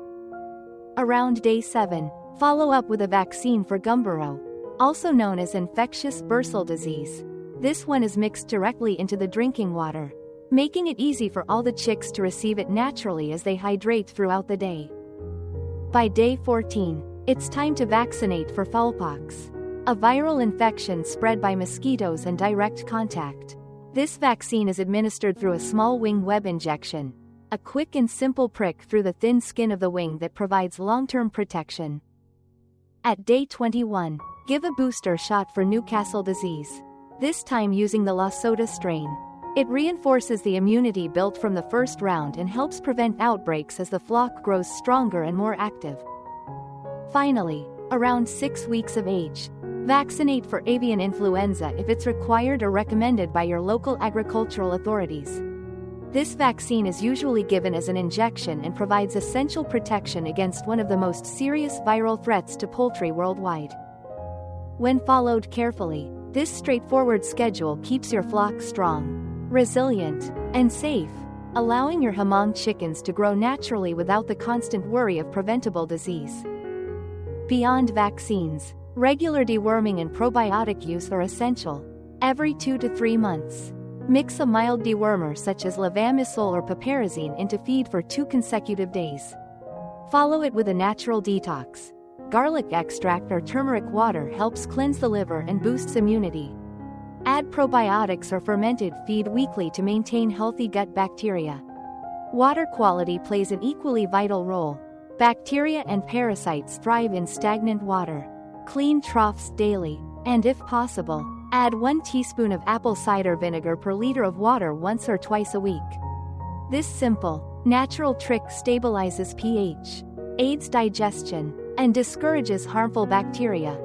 Around day 7, follow up with a vaccine for gumboro, also known as infectious bursal disease. This one is mixed directly into the drinking water, making it easy for all the chicks to receive it naturally as they hydrate throughout the day. By day 14, it's time to vaccinate for foulpox, a viral infection spread by mosquitoes and direct contact. This vaccine is administered through a small wing web injection, a quick and simple prick through the thin skin of the wing that provides long-term protection. At day 21, give a booster shot for Newcastle disease, this time using the Lasota strain. It reinforces the immunity built from the first round and helps prevent outbreaks as the flock grows stronger and more active. Finally, around 6 weeks of age, vaccinate for avian influenza if it's required or recommended by your local agricultural authorities. This vaccine is usually given as an injection and provides essential protection against one of the most serious viral threats to poultry worldwide. When followed carefully, this straightforward schedule keeps your flock strong, resilient, and safe, allowing your Hmong chickens to grow naturally without the constant worry of preventable disease. Beyond vaccines, regular deworming and probiotic use are essential. Every 2 to 3 months, mix a mild dewormer such as levamisole or piperazine into feed for 2 consecutive days. Follow it with a natural detox. Garlic extract or turmeric water helps cleanse the liver and boosts immunity. Add probiotics or fermented feed weekly to maintain healthy gut bacteria. Water quality plays an equally vital role. Bacteria and parasites thrive in stagnant water. Clean troughs daily, and if possible, add 1 teaspoon of apple cider vinegar per liter of water once or twice a week. This simple, natural trick stabilizes pH, aids digestion, and discourages harmful bacteria.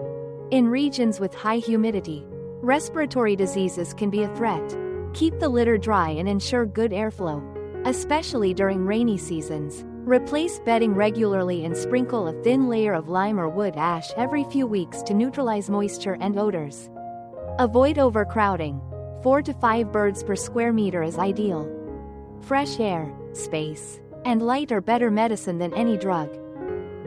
In regions with high humidity, respiratory diseases can be a threat. Keep the litter dry and ensure good airflow, especially during rainy seasons. Replace bedding regularly and sprinkle a thin layer of lime or wood ash every few weeks to neutralize moisture and odors. Avoid overcrowding. 4 to 5 birds per square meter is ideal. Fresh air, space, and light are better medicine than any drug.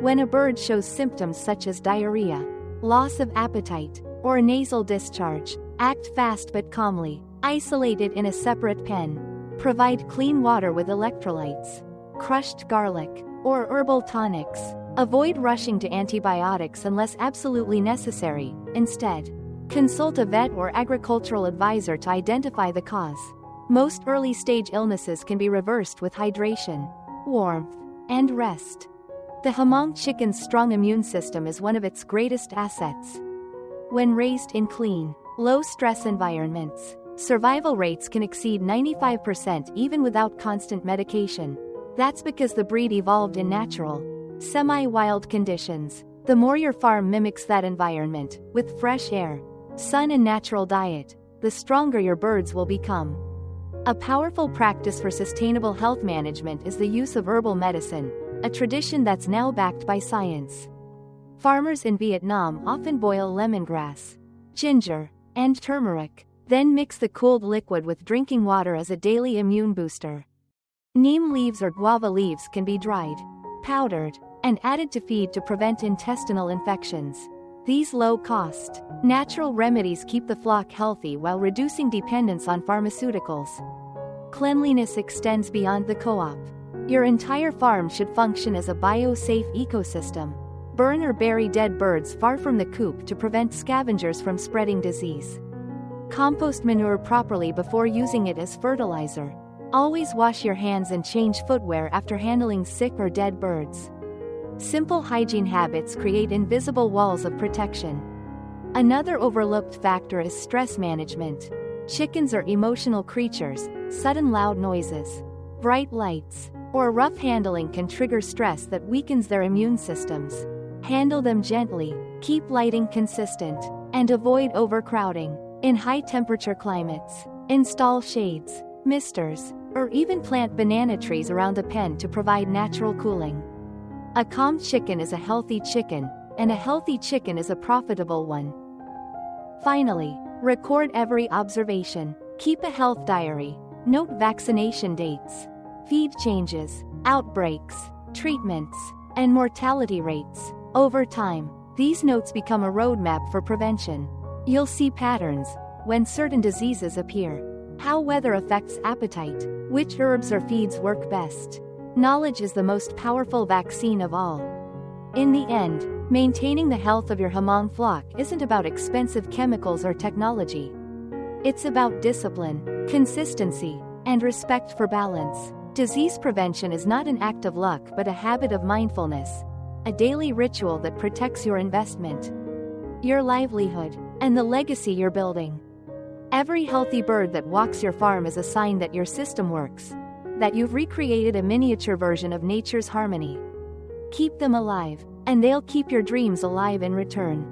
When a bird shows symptoms such as diarrhea, loss of appetite, or nasal discharge, act fast but calmly. Isolate it in a separate pen. Provide clean water with electrolytes, crushed garlic, or herbal tonics. Avoid rushing to antibiotics unless absolutely necessary. Instead, consult a vet or agricultural advisor to identify the cause. Most early-stage illnesses can be reversed with hydration, warmth, and rest. The Hmong chicken's strong immune system is one of its greatest assets. When raised in clean, low-stress environments, survival rates can exceed 95% even without constant medication. That's because the breed evolved in natural, semi-wild conditions. The more your farm mimics that environment, with fresh air, sun and natural diet, the stronger your birds will become. A powerful practice for sustainable health management is the use of herbal medicine, a tradition that's now backed by science. Farmers in Vietnam often boil lemongrass, ginger, and turmeric, then mix the cooled liquid with drinking water as a daily immune booster. Neem leaves or guava leaves can be dried, powdered, and added to feed to prevent intestinal infections. These low-cost, natural remedies keep the flock healthy while reducing dependence on pharmaceuticals. Cleanliness extends beyond the co-op. Your entire farm should function as a bio-safe ecosystem. Burn or bury dead birds far from the coop to prevent scavengers from spreading disease. Compost manure properly before using it as fertilizer. Always wash your hands and change footwear after handling sick or dead birds. Simple hygiene habits create invisible walls of protection. Another overlooked factor is stress management. Chickens are emotional creatures. Sudden loud noises, bright lights, or rough handling can trigger stress that weakens their immune systems. Handle them gently, keep lighting consistent, and avoid overcrowding. In high-temperature climates, install shades, misters, or even plant banana trees around the pen to provide natural cooling. A calm chicken is a healthy chicken, and a healthy chicken is a profitable one. Finally, record every observation. Keep a health diary. Note vaccination dates, feed changes, outbreaks, treatments, and mortality rates. Over time, these notes become a roadmap for prevention. You'll see patterns when certain diseases appear, how weather affects appetite, which herbs or feeds work best. Knowledge is the most powerful vaccine of all. In the end, maintaining the health of your Hmong flock isn't about expensive chemicals or technology. It's about discipline, consistency, and respect for balance. Disease prevention is not an act of luck but a habit of mindfulness, a daily ritual that protects your investment, your livelihood, and the legacy you're building. Every healthy bird that walks your farm is a sign that your system works, that you've recreated a miniature version of nature's harmony. Keep them alive, and they'll keep your dreams alive in return.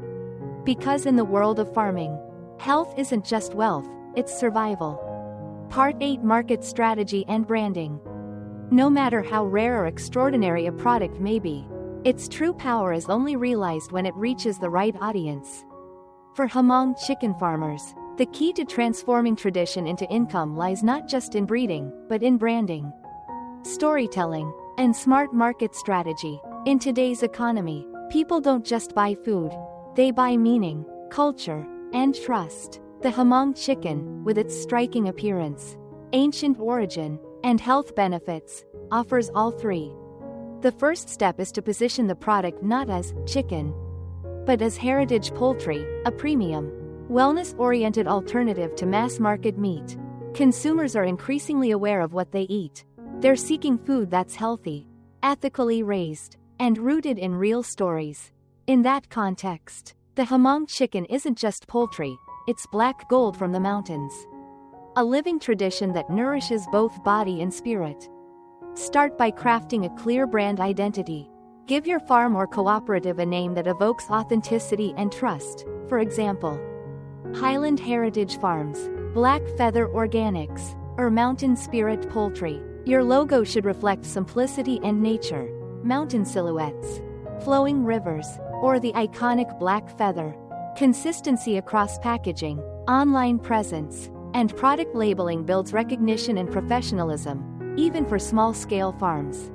Because in the world of farming, health isn't just wealth, it's survival. Part 8: Market Strategy and Branding. No matter how rare or extraordinary a product may be, its true power is only realized when it reaches the right audience. For Hmong chicken farmers, the key to transforming tradition into income lies not just in breeding, but in branding, storytelling, and smart market strategy. In today's economy, people don't just buy food, they buy meaning, culture, and trust. The Hmong chicken, with its striking appearance, ancient origin, and health benefits, offers all three. The first step is to position the product not as chicken, but as heritage poultry, a premium, wellness-oriented alternative to mass-market meat. Consumers are increasingly aware of what they eat. They're seeking food that's healthy, ethically raised, and rooted in real stories. In that context, the Hmong chicken isn't just poultry, it's black gold from the mountains. A living tradition that nourishes both body and spirit. Start by crafting a clear brand identity. Give your farm or cooperative a name that evokes authenticity and trust. For example, Highland Heritage Farms, Black Feather Organics, or Mountain Spirit Poultry. Your logo should reflect simplicity and nature, mountain silhouettes, flowing rivers, or the iconic black feather. Consistency across packaging, online presence, and product labeling builds recognition and professionalism, even for small-scale farms.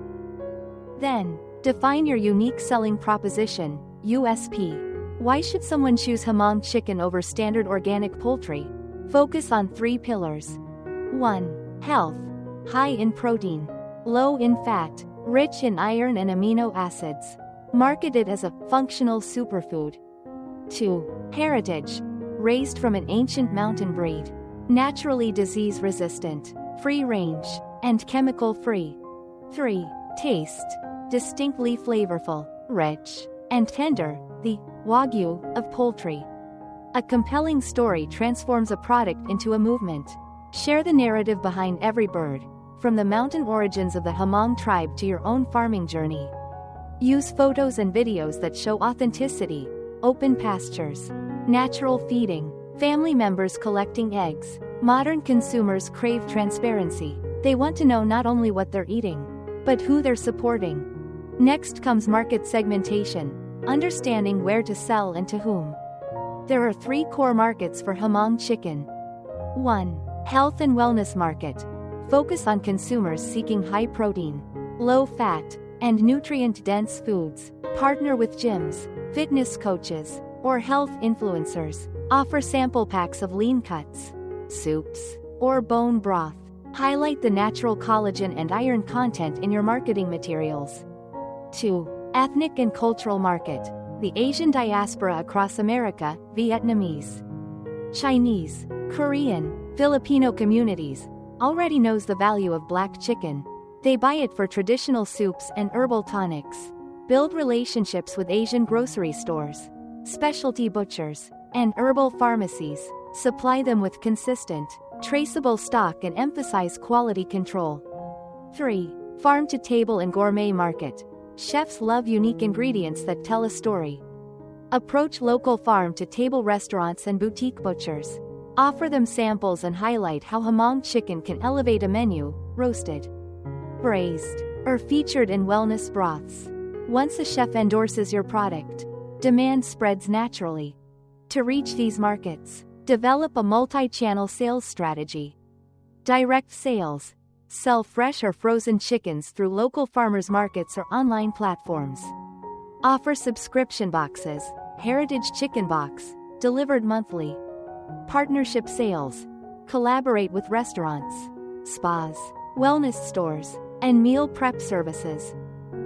Then, define your unique selling proposition, USP. Why should someone choose Hmong chicken over standard organic poultry? Focus on 3 pillars. 1. Health. High in protein, low in fat, rich in iron and amino acids. Marketed as a functional superfood. 2. Heritage. Raised from an ancient mountain breed. Naturally disease-resistant, free-range, and chemical-free. 3. Taste. Distinctly flavorful, rich, and tender, the Wagyu of poultry. A compelling story transforms a product into a movement. Share the narrative behind every bird, from the mountain origins of the Hmong tribe to your own farming journey. Use photos and videos that show authenticity, open pastures, natural feeding, family members collecting eggs. Modern consumers crave transparency. They want to know not only what they're eating, but who they're supporting. Next comes market segmentation, understanding where to sell and to whom. There are 3 core markets for Hmong chicken. 1. Health and wellness market. Focus on consumers seeking high protein, low fat, and nutrient-dense foods. Partner with gyms, fitness coaches, or health influencers. Offer sample packs of lean cuts, soups, or bone broth. Highlight the natural collagen and iron content in your marketing materials. 2. Ethnic and cultural market. The Asian diaspora across America, Vietnamese, Chinese, Korean, Filipino communities, already knows the value of black chicken. They buy it for traditional soups and herbal tonics. Build relationships with Asian grocery stores, specialty butchers, and herbal pharmacies. Supply them with consistent, traceable stock and emphasize quality control. 3. Farm-to-table and gourmet market. Chefs love unique ingredients that tell a story. Approach local farm-to-table restaurants and boutique butchers. Offer them samples and highlight how Hmong chicken can elevate a menu, roasted, braised, or featured in wellness broths. Once a chef endorses your product, demand spreads naturally. To reach these markets, develop a multi-channel sales strategy. Direct sales. Sell fresh or frozen chickens through local farmers markets or online platforms. Offer subscription boxes, Heritage Chicken Box, delivered monthly. Partnership sales. Collaborate with restaurants, spas, wellness stores, and meal prep services.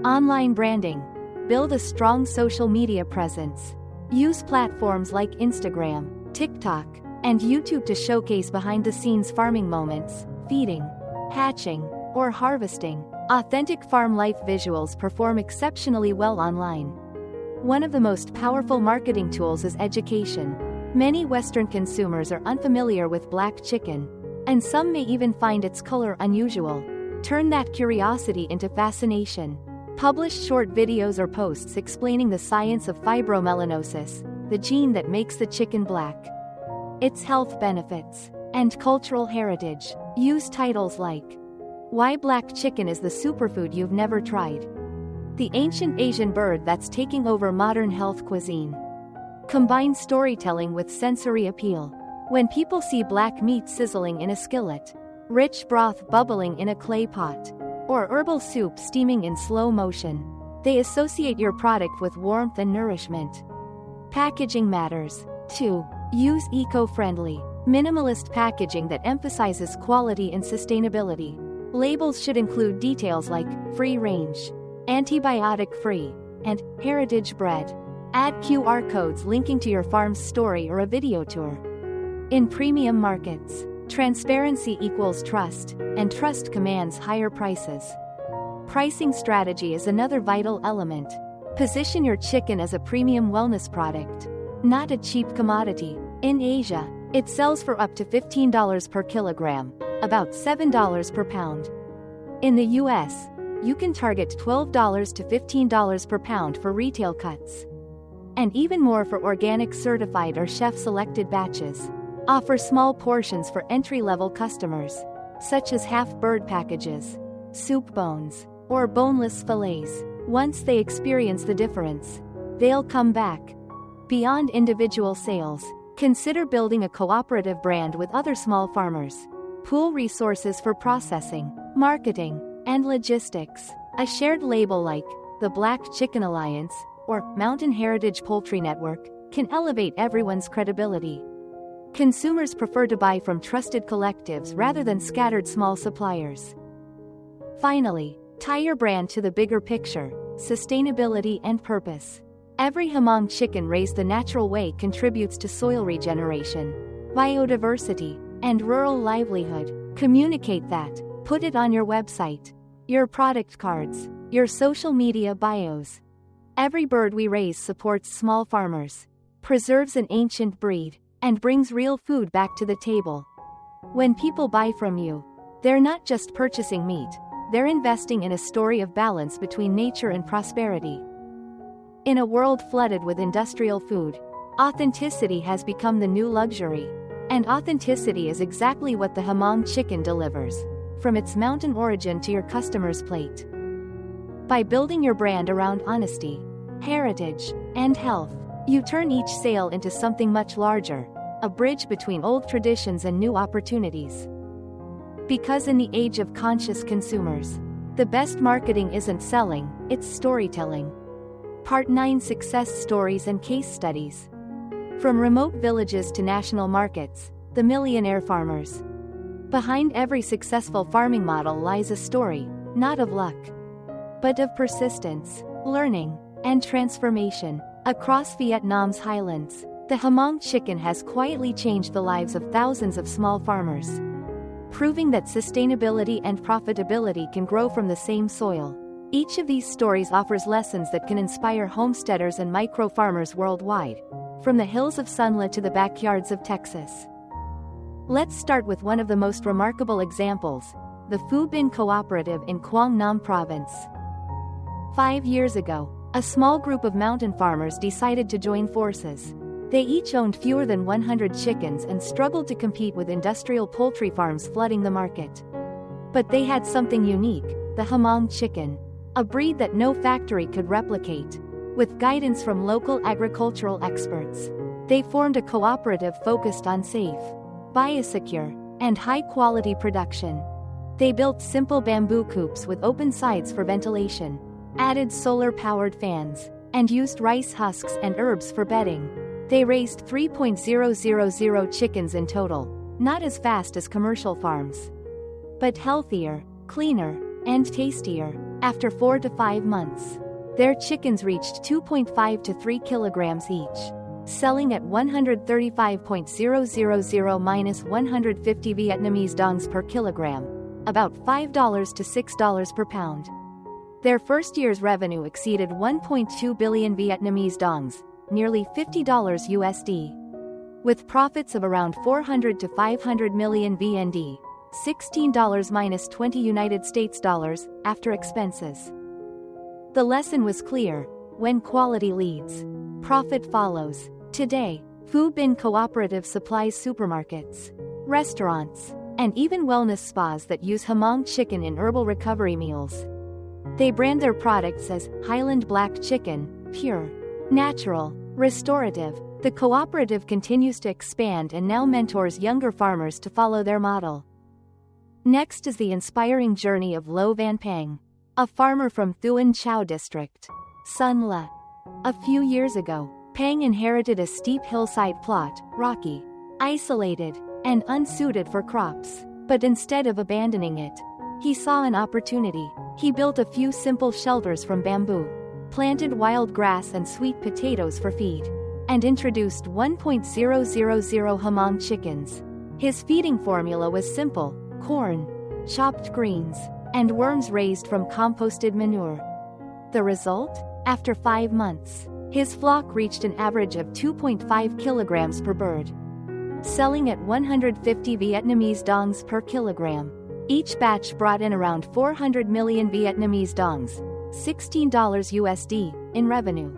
Online branding. Build a strong social media presence. Use platforms like Instagram, TikTok, and YouTube to showcase behind-the-scenes farming moments, feeding, hatching, or harvesting. Authentic farm life visuals perform exceptionally well online. One of the most powerful marketing tools is education. Many Western consumers are unfamiliar with black chicken, and some may even find its color unusual. Turn that curiosity into fascination. Publish short videos or posts explaining the science of fibromelanosis, the gene that makes the chicken black, its health benefits, and cultural heritage. Use titles like, "Why black chicken is the superfood you've never tried." The ancient Asian bird that's taking over modern health cuisine. Combine storytelling with sensory appeal. When people see black meat sizzling in a skillet, rich broth bubbling in a clay pot, or herbal soup steaming in slow motion, they associate your product with warmth and nourishment. Packaging matters, too. Use eco-friendly, minimalist packaging that emphasizes quality and sustainability. Labels should include details like free range, antibiotic-free, and heritage bred. Add QR codes linking to your farm's story or a video tour. In premium markets, transparency equals trust, and trust commands higher prices. Pricing strategy is another vital element. Position your chicken as a premium wellness product, not a cheap commodity. In Asia, it sells for up to $15 per kilogram, about $7 per pound. In the US, you can target $12 to $15 per pound for retail cuts, and even more for organic certified or chef-selected batches. Offer small portions for entry-level customers, such as half-bird packages, soup bones, or boneless fillets. Once they experience the difference, they'll come back. Beyond individual sales, consider building a cooperative brand with other small farmers. Pool resources for processing, marketing, and logistics. A shared label like the Black Chicken Alliance or Mountain Heritage Poultry Network can elevate everyone's credibility. Consumers prefer to buy from trusted collectives rather than scattered small suppliers. Finally, tie your brand to the bigger picture, sustainability and purpose. Every Hmong chicken raised the natural way contributes to soil regeneration, biodiversity, and rural livelihood. Communicate that. Put it on your website, your product cards, your social media bios. Every bird we raise supports small farmers, preserves an ancient breed, and brings real food back to the table. When people buy from you, they're not just purchasing meat, they're investing in a story of balance between nature and prosperity. In a world flooded with industrial food, authenticity has become the new luxury. And authenticity is exactly what the Hmong chicken delivers, from its mountain origin to your customer's plate. By building your brand around honesty, heritage, and health, you turn each sale into something much larger, a bridge between old traditions and new opportunities. Because in the age of conscious consumers, the best marketing isn't selling, it's storytelling. Part 9: Success Stories and Case Studies. From remote villages to national markets, the millionaire farmers. Behind every successful farming model lies a story, not of luck, but of persistence, learning, and transformation. Across Vietnam's highlands, the Hmong chicken has quietly changed the lives of thousands of small farmers, proving that sustainability and profitability can grow from the same soil. Each of these stories offers lessons that can inspire homesteaders and micro-farmers worldwide, from the hills of Sunla to the backyards of Texas. Let's start with one of the most remarkable examples, the Phu Bin Cooperative in Quang Nam Province. 5 years ago, a small group of mountain farmers decided to join forces. They each owned fewer than 100 chickens and struggled to compete with industrial poultry farms flooding the market. But they had something unique, the Hmong chicken, a breed that no factory could replicate. With guidance from local agricultural experts, they formed a cooperative focused on safe, biosecure, and high-quality production. They built simple bamboo coops with open sides for ventilation, added solar-powered fans, and used rice husks and herbs for bedding. They raised 3,000 chickens in total, not as fast as commercial farms, but healthier, cleaner, and tastier. After 4 to 5 months, their chickens reached 2.5 to 3 kilograms each, selling at 135.000-150 Vietnamese dongs per kilogram, about $5 to $6 per pound. Their first year's revenue exceeded 1.2 billion Vietnamese dongs, nearly $50 USD. With profits of around 400 to 500 million VND, $16 minus 20 United States dollars, after expenses. The lesson was clear: when quality leads, profit follows. Today, Phu Bin Cooperative supplies supermarkets, restaurants, and even wellness spas that use Hmong chicken in herbal recovery meals. They brand their products as Highland Black Chicken, pure, natural, restorative. The cooperative continues to expand and now mentors younger farmers to follow their model. Next is the inspiring journey of Lo Van Pang, a farmer from Thuan Chau district, Sun La. A few years ago, Pang inherited a steep hillside plot, rocky, isolated, and unsuited for crops, but instead of abandoning it, he saw an opportunity. He built a few simple shelters from bamboo, planted wild grass and sweet potatoes for feed, and introduced 1,000 Hmong chickens. His feeding formula was simple: corn, chopped greens, and worms raised from composted manure. The result? After 5 months, his flock reached an average of 2.5 kilograms per bird, selling at 150 Vietnamese dongs per kilogram. Each batch brought in around 400 million Vietnamese dongs, $16 USD, in revenue,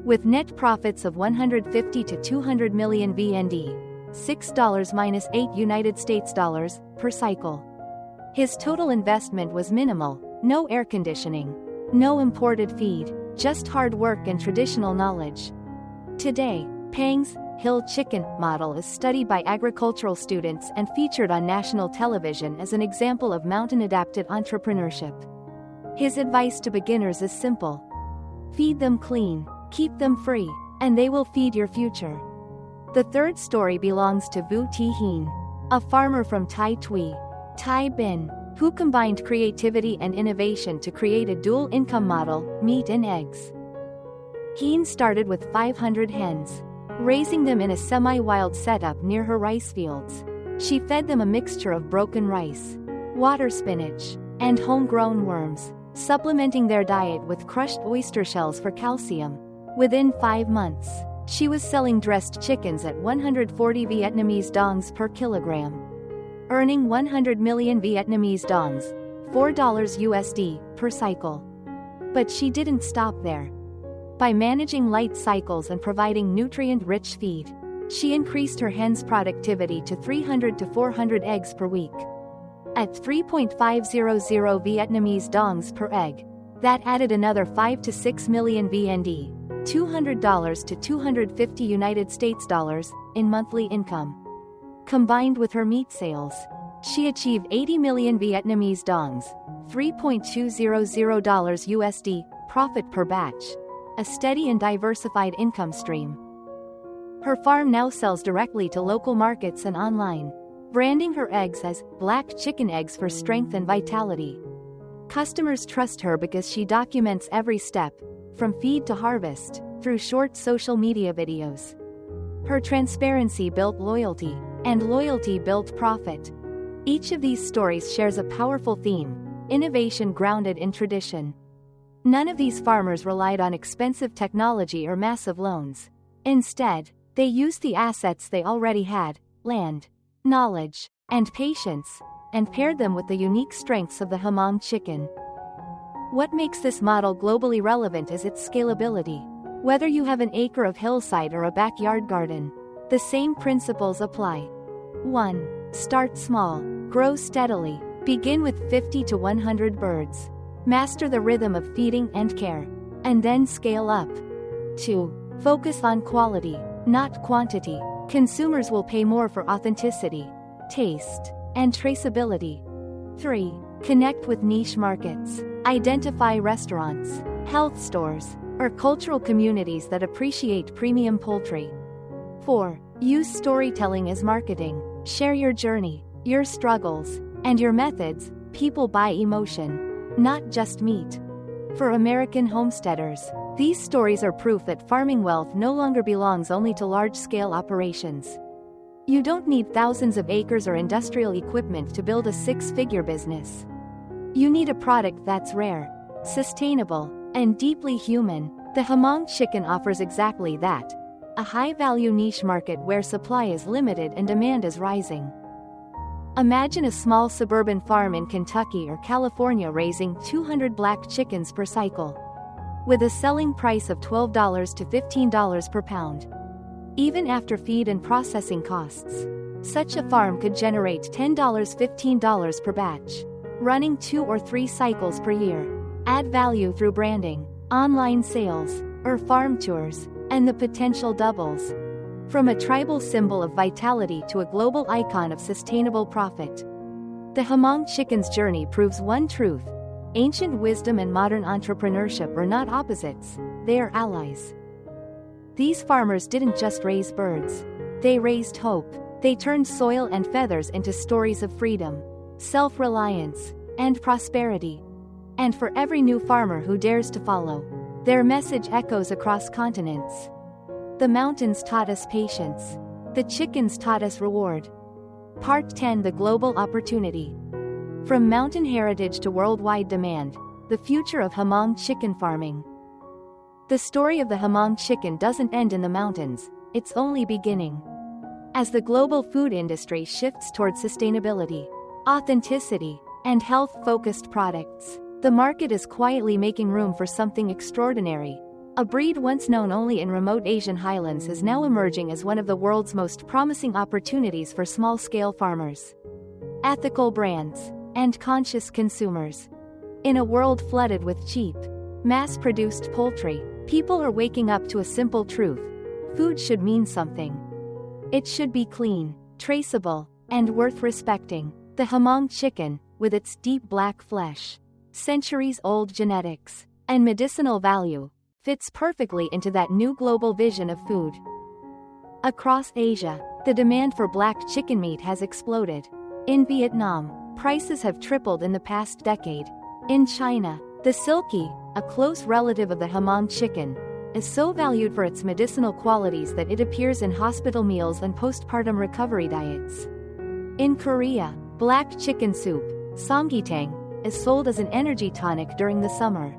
with net profits of 150 to 200 million VND, $6-8 United States dollars, per cycle. His total investment was minimal: no air conditioning, no imported feed, just hard work and traditional knowledge. Today, Pang's Hill Chicken model is studied by agricultural students and featured on national television as an example of mountain-adapted entrepreneurship. His advice to beginners is simple: feed them clean, keep them free, and they will feed your future. The third story belongs to Vu Thi Hien, a farmer from Tai Tui, Tai Bin, who combined creativity and innovation to create a dual-income model: meat and eggs. Hien started with 500 hens, raising them in a semi-wild setup near her rice fields. She fed them a mixture of broken rice, water spinach, and homegrown worms, supplementing their diet with crushed oyster shells for calcium. Within 5 months, she was selling dressed chickens at 140 Vietnamese dongs per kilogram, earning 100 million Vietnamese dongs, $4 USD, per cycle. But she didn't stop there. By managing light cycles and providing nutrient-rich feed, she increased her hens' productivity to 300 to 400 eggs per week. At 3.500 Vietnamese dongs per egg, that added another 5 to 6 million VND, $200 to 250 United States dollars, in monthly income. Combined with her meat sales, she achieved 80 million Vietnamese dongs, $3.200 USD, profit per batch, a steady and diversified income stream. Her farm now sells directly to local markets and online, branding her eggs as black chicken eggs for strength and vitality. Customers trust her because she documents every step, from feed to harvest, through short social media videos. Her transparency built loyalty, and loyalty built profit. Each of these stories shares a powerful theme: innovation grounded in tradition. None of these farmers relied on expensive technology or massive loans. Instead, they used the assets they already had: land, knowledge, and patience, and paired them with the unique strengths of the Hmong chicken. What makes this model globally relevant is its scalability. Whether you have an acre of hillside or a backyard garden, the same principles apply. 1. Start small, grow steadily, begin with 50 to 100 birds. Master the rhythm of feeding and care, and then scale up. 2. Focus on quality, not quantity. Consumers will pay more for authenticity, taste, and traceability. 3. Connect with niche markets. Identify restaurants, health stores, or cultural communities that appreciate premium poultry. 4. Use storytelling as marketing. Share your journey, your struggles, and your methods. People buy emotion, not just meat. For American homesteaders, these stories are proof that farming wealth no longer belongs only to large-scale operations. You don't need thousands of acres or industrial equipment to build a six-figure business. You need a product that's rare, sustainable, and deeply human. The Hmong chicken offers exactly that: a high-value niche market where supply is limited and demand is rising. Imagine a small suburban farm in Kentucky or California raising 200 black chickens per cycle, with a selling price of $12 to $15 per pound. Even after feed and processing costs, Such a farm could generate $10–15 per batch, running 2 or 3 cycles per year. Add value through branding, online sales, or farm tours, and the potential doubles. From a tribal symbol of vitality to a global icon of sustainable profit. The Hmong chicken's journey proves one truth: ancient wisdom and modern entrepreneurship are not opposites, they are allies. These farmers didn't just raise birds. They raised hope. They turned soil and feathers into stories of freedom, self-reliance, and prosperity. And for every new farmer who dares to follow, their message echoes across continents. The mountains taught us patience. The chickens taught us reward. Part 10: The Global Opportunity. From mountain heritage to worldwide demand, the future of Hmong chicken farming. The story of the Hmong chicken doesn't end in the mountains, it's only beginning. As the global food industry shifts towards sustainability, authenticity, and health-focused products, the market is quietly making room for something extraordinary. A breed once known only in remote Asian highlands is now emerging as one of the world's most promising opportunities for small-scale farmers, ethical brands, and conscious consumers. In a world flooded with cheap, mass-produced poultry, people are waking up to a simple truth: food should mean something. It should be clean, traceable, and worth respecting. The Hmong chicken, with its deep black flesh, centuries-old genetics, and medicinal value, fits perfectly into that new global vision of food. Across Asia, the demand for black chicken meat has exploded. In Vietnam, prices have tripled in the past decade. In China, the silkie, a close relative of the Hmong chicken, is so valued for its medicinal qualities that it appears in hospital meals and postpartum recovery diets. In Korea, black chicken soup, samgyetang, is sold as an energy tonic during the summer.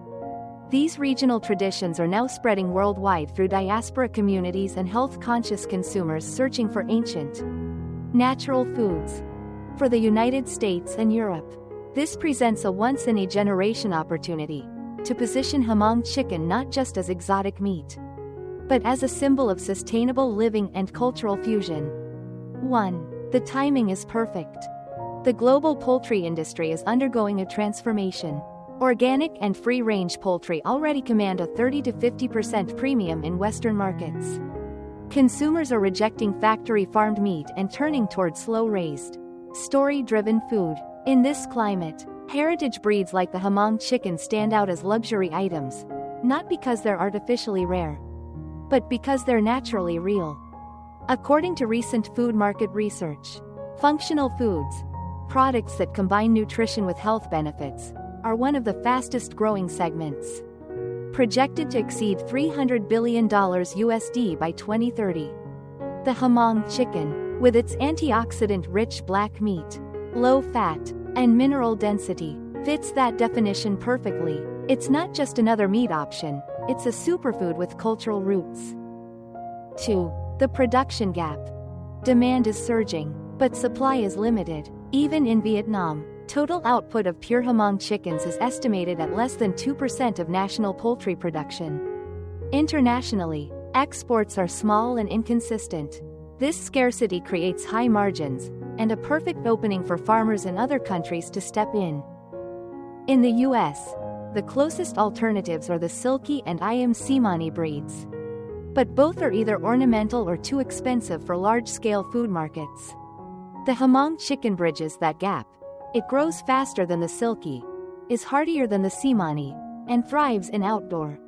These regional traditions are now spreading worldwide through diaspora communities and health-conscious consumers searching for ancient, natural foods. For the United States and Europe, this presents a once-in-a-generation opportunity to position Hmong chicken not just as exotic meat, but as a symbol of sustainable living and cultural fusion. 1. The timing is perfect. The global poultry industry is undergoing a transformation. Organic and free-range poultry already command a 30–50% premium in Western markets. Consumers are rejecting factory-farmed meat and turning toward slow-raised, story-driven food. In this climate, heritage breeds like the Hmong chicken stand out as luxury items, not because they're artificially rare, but because they're naturally real. According to recent food market research, functional foods, products that combine nutrition with health benefits, are one of the fastest-growing segments, projected to exceed $300 billion USD by 2030. The Hmong chicken, with its antioxidant-rich black meat, low fat, and mineral density, fits that definition perfectly. It's not just another meat option, it's a superfood with cultural roots. 2. The production gap. Demand is surging, but supply is limited. Even in Vietnam, total output of pure Hmong chickens is estimated at less than 2% of national poultry production. Internationally, exports are small and inconsistent. This scarcity creates high margins, and a perfect opening for farmers in other countries to step in. In the US, the closest alternatives are the silkie and Simani breeds. But both are either ornamental or too expensive for large-scale food markets. The Hmong chicken bridges that gap. It grows faster than the silkie, is hardier than the Simani, and thrives in outdoor,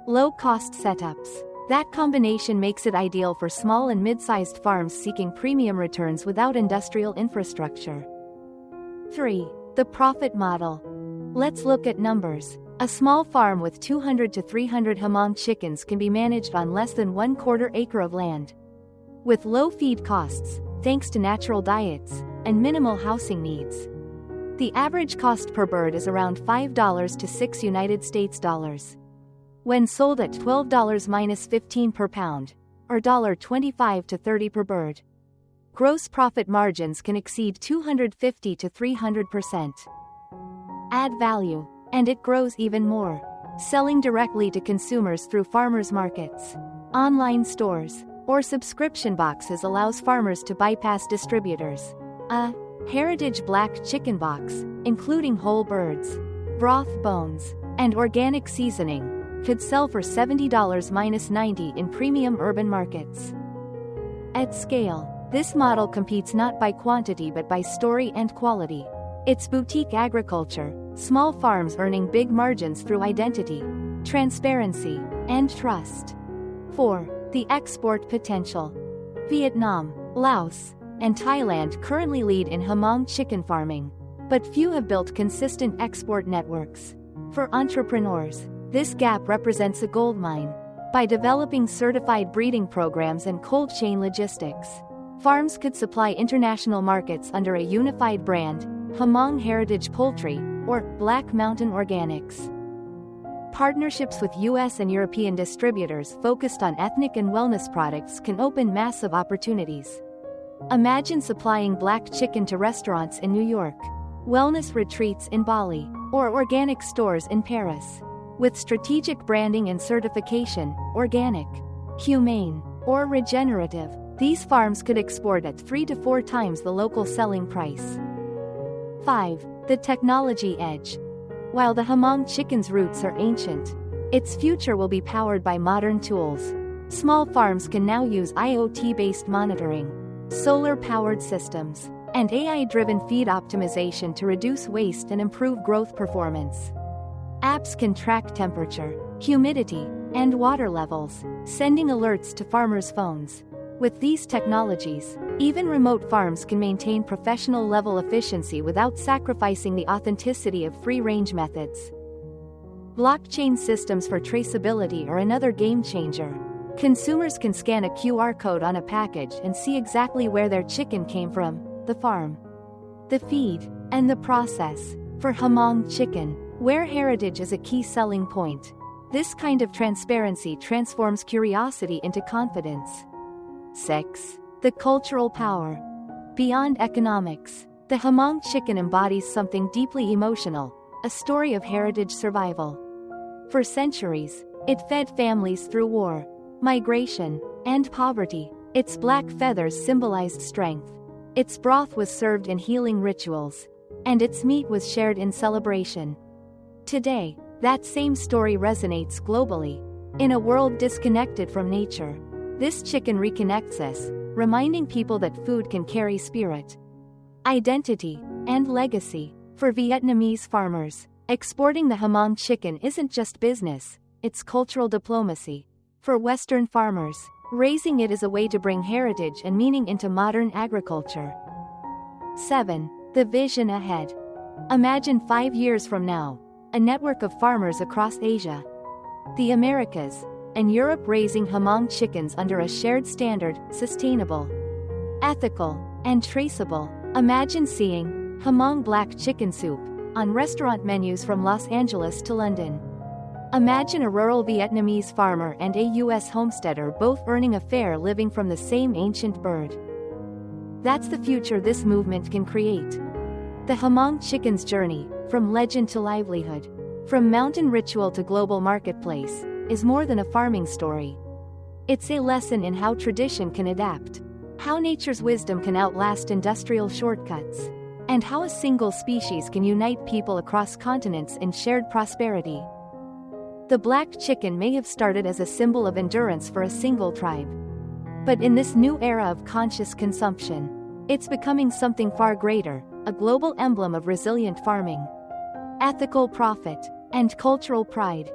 low-cost setups. That combination makes it ideal for small and mid-sized farms seeking premium returns without industrial infrastructure. 3. The profit model. Let's look at numbers. A small farm with 200 to 300 Hmong chickens can be managed on less than 1/4 acre of land. With low feed costs, thanks to natural diets, and minimal housing needs. The average cost per bird is around $5 to $6 United States dollars. When sold at $12–15 per pound, or $25 to $30 per bird. Gross profit margins can exceed 250 to 300%. Add value, and it grows even more. Selling directly to consumers through farmers markets, online stores, or subscription boxes allows farmers to bypass distributors. A heritage black chicken box, including whole birds, broth, bones, and organic seasoning, could sell for $70-90 in premium urban markets. At scale, this model competes not by quantity but by story and quality. It's boutique agriculture, small farms earning big margins through identity, transparency, and trust. 4. The export potential. Vietnam, Laos, and Thailand currently lead in Hmong chicken farming, but few have built consistent export networks. For entrepreneurs, this gap represents a goldmine. By developing certified breeding programs and cold chain logistics, farms could supply international markets under a unified brand, Hmong Heritage Poultry, or Black Mountain Organics. Partnerships with US and European distributors focused on ethnic and wellness products can open massive opportunities. Imagine supplying black chicken to restaurants in New York, wellness retreats in Bali, or organic stores in Paris. With strategic branding and certification, organic, humane, or regenerative, these farms could export at 3 to 4 times the local selling price. 5. The technology edge. While the Hmong chicken's roots are ancient, its future will be powered by modern tools. Small farms can now use IoT-based monitoring, solar-powered systems, and AI-driven feed optimization to reduce waste and improve growth performance. Apps can track temperature, humidity, and water levels, sending alerts to farmers' phones. With these technologies, even remote farms can maintain professional-level efficiency without sacrificing the authenticity of free-range methods. Blockchain systems for traceability are another game-changer. Consumers can scan a QR code on a package and see exactly where their chicken came from, the farm, the feed, and the process. For Hmong chicken, where heritage is a key selling point, this kind of transparency transforms curiosity into confidence. 6. The cultural power. Beyond economics, the Hmong chicken embodies something deeply emotional, a story of heritage survival. For centuries, it fed families through war, migration, and poverty. Its black feathers symbolized strength. Its broth was served in healing rituals, and its meat was shared in celebration. Today, that same story resonates globally. In a world disconnected from nature, this chicken reconnects us, reminding people that food can carry spirit, identity, and legacy. For Vietnamese farmers, exporting the Hmong chicken isn't just business, it's cultural diplomacy. For Western farmers, raising it is a way to bring heritage and meaning into modern agriculture. 7. The vision ahead. Imagine 5 years from now, a network of farmers across Asia, the Americas, and Europe raising Hmong chickens under a shared standard, sustainable, ethical, and traceable. Imagine seeing Hmong black chicken soup on restaurant menus from Los Angeles to London. Imagine a rural Vietnamese farmer and a US homesteader both earning a fair living from the same ancient bird. That's the future this movement can create. The Hmong chicken's journey, from legend to livelihood, from mountain ritual to global marketplace, is more than a farming story. It's a lesson in how tradition can adapt, how nature's wisdom can outlast industrial shortcuts, and how a single species can unite people across continents in shared prosperity. The black chicken may have started as a symbol of endurance for a single tribe. But in this new era of conscious consumption, it's becoming something far greater, a global emblem of resilient farming, ethical profit, and cultural pride.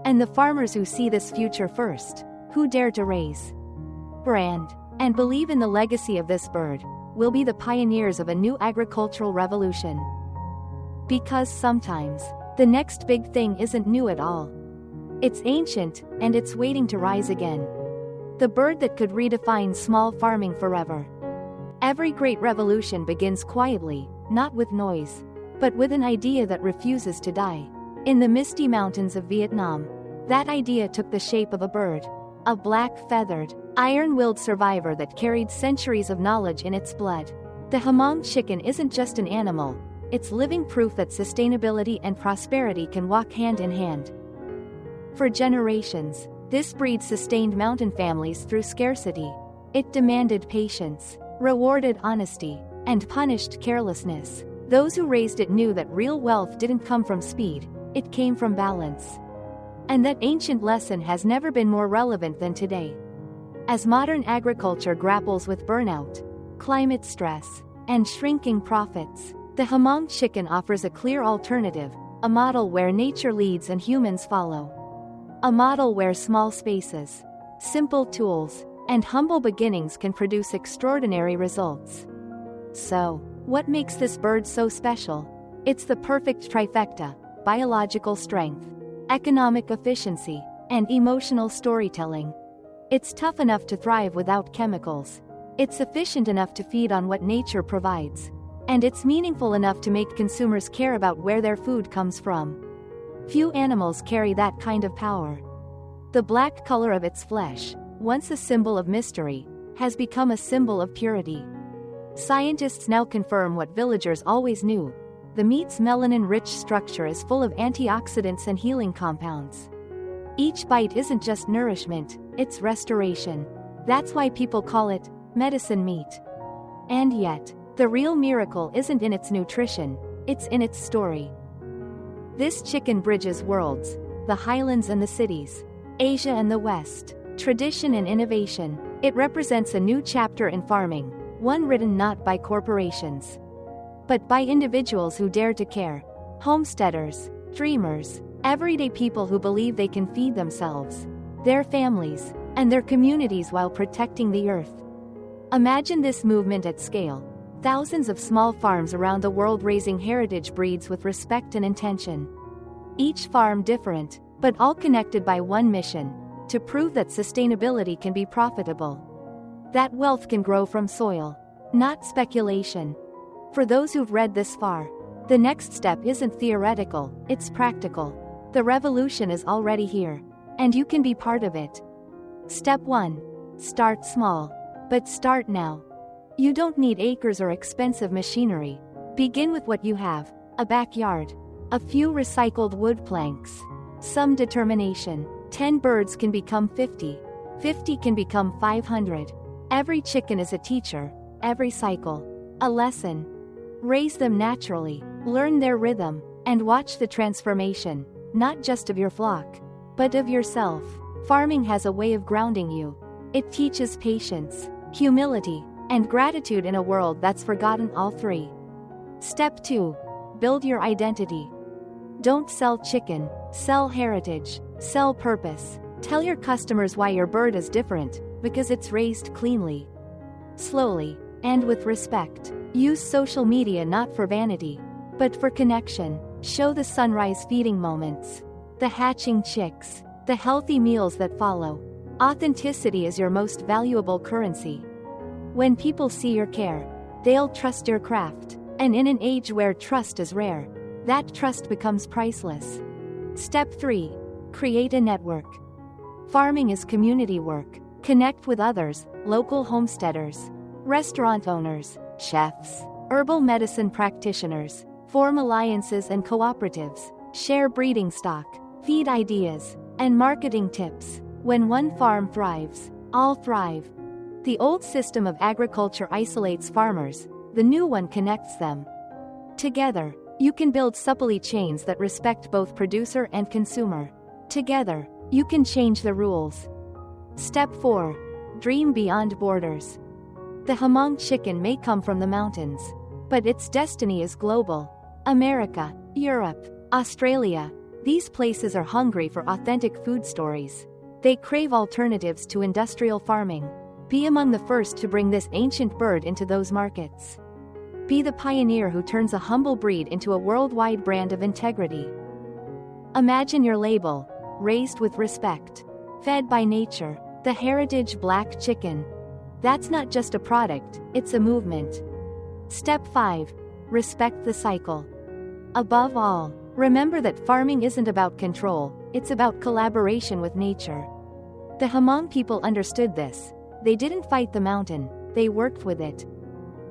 And the farmers who see this future first, who dare to raise, brand, and believe in the legacy of this bird, will be the pioneers of a new agricultural revolution. Because sometimes, the next big thing isn't new at all. It's ancient, and it's waiting to rise again. The bird that could redefine small farming forever. Every great revolution begins quietly, not with noise, but with an idea that refuses to die. In the misty mountains of Vietnam, that idea took the shape of a bird, a black-feathered, iron-willed survivor that carried centuries of knowledge in its blood. The Hmong chicken isn't just an animal, it's living proof that sustainability and prosperity can walk hand in hand. For generations, This breed sustained mountain families through scarcity. It demanded patience, rewarded honesty, and punished carelessness. Those who raised it knew that real wealth didn't come from speed, it came from balance. And that ancient lesson has never been more relevant than today. As modern agriculture grapples with burnout, climate stress, and shrinking profits, the Hmong chicken offers a clear alternative, a model where nature leads and humans follow. A model where small spaces, simple tools, and humble beginnings can produce extraordinary results. So, what makes this bird so special? It's the perfect trifecta: biological strength, economic efficiency, and emotional storytelling. It's tough enough to thrive without chemicals. It's efficient enough to feed on what nature provides. And it's meaningful enough to make consumers care about where their food comes from. Few animals carry that kind of power. The black color of its flesh, once a symbol of mystery, has become a symbol of purity. Scientists now confirm what villagers always knew: the meat's melanin-rich structure is full of antioxidants and healing compounds. Each bite isn't just nourishment, it's restoration. That's why people call it medicine meat. And yet, the real miracle isn't in its nutrition, it's in its story. This chicken bridges worlds: the highlands and the cities, Asia and the West, tradition and innovation. It represents a new chapter in farming, one written not by corporations, but by individuals who dare to care. Homesteaders, dreamers, everyday people who believe they can feed themselves, their families, and their communities while protecting the earth. Imagine this movement at scale: thousands of small farms around the world raising heritage breeds with respect and intention. Each farm different, but all connected by one mission: to prove that sustainability can be profitable. That wealth can grow from soil, not speculation. For those who've read this far, the next step isn't theoretical, it's practical. The revolution is already here, and you can be part of it. Step 1. Start small. But start now. You don't need acres or expensive machinery. Begin with what you have: a backyard, a few recycled wood planks, some determination. 10 birds can become 50. 50 can become 500. Every chicken is a teacher, every cycle a lesson. Raise them naturally, learn their rhythm, and watch the transformation, not just of your flock, but of yourself. Farming has a way of grounding you. It teaches patience, humility, and gratitude in a world that's forgotten all three. Step 2. Build your identity. Don't sell chicken, sell heritage, sell purpose. Tell your customers why your bird is different, because it's raised cleanly, slowly, and with respect. Use social media not for vanity, but for connection. Show the sunrise feeding moments, the hatching chicks, the healthy meals that follow. Authenticity is your most valuable currency. When people see your care, they'll trust your craft. And in an age where trust is rare, that trust becomes priceless. Step 3. Create a network. Farming is community work. Connect with others: local homesteaders, restaurant owners, chefs, herbal medicine practitioners. Form alliances and cooperatives. Share breeding stock, feed ideas, and marketing tips. When one farm thrives, all thrive. The old system of agriculture isolates farmers, the new one connects them. Together, you can build supply chains that respect both producer and consumer. Together, you can change the rules. Step 4. Dream beyond borders. The Hmong chicken may come from the mountains, but its destiny is global. America, Europe, Australia, these places are hungry for authentic food stories. They crave alternatives to industrial farming. Be among the first to bring this ancient bird into those markets. Be the pioneer who turns a humble breed into a worldwide brand of integrity. Imagine your label: raised with respect, fed by nature, the heritage black chicken. That's not just a product, it's a movement. Step 5. Respect the cycle. Above all, remember that farming isn't about control, it's about collaboration with nature. The Hmong people understood this. They didn't fight the mountain, they worked with it.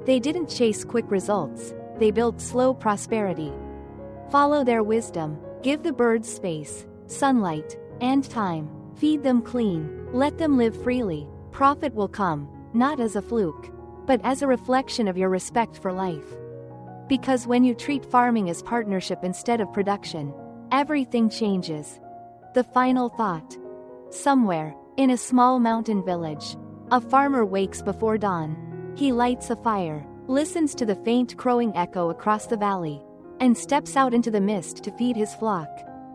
They didn't chase quick results, they built slow prosperity. Follow their wisdom, give the birds space, sunlight, and time. Feed them clean, let them live freely. Profit will come, not as a fluke, but as a reflection of your respect for life. Because when you treat farming as partnership instead of production, everything changes. The final thought. Somewhere, in a small mountain village, a farmer wakes before dawn. He lights a fire, listens to the faint crowing echo across the valley, and steps out into the mist to feed his flock.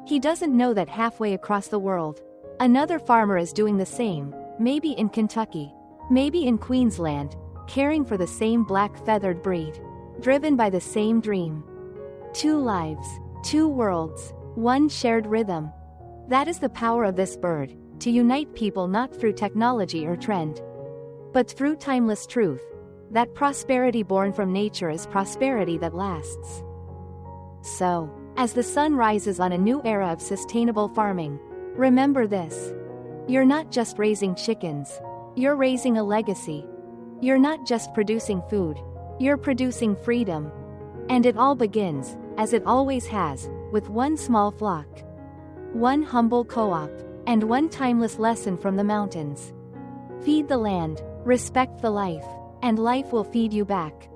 He doesn't know that halfway across the world, another farmer is doing the same, maybe in Kentucky, maybe in Queensland, caring for the same black-feathered breed, driven by the same dream. 2 lives, 2 worlds, 1 shared rhythm. That is the power of this bird, to unite people not through technology or trend, but through timeless truth, that prosperity born from nature is prosperity that lasts. So, as the sun rises on a new era of sustainable farming, remember this. You're not just raising chickens, you're raising a legacy. You're not just producing food, you're producing freedom. And it all begins, as it always has, with 1 small flock, 1 humble co-op, and 1 timeless lesson from the mountains. Feed the land, respect the life, and life will feed you back.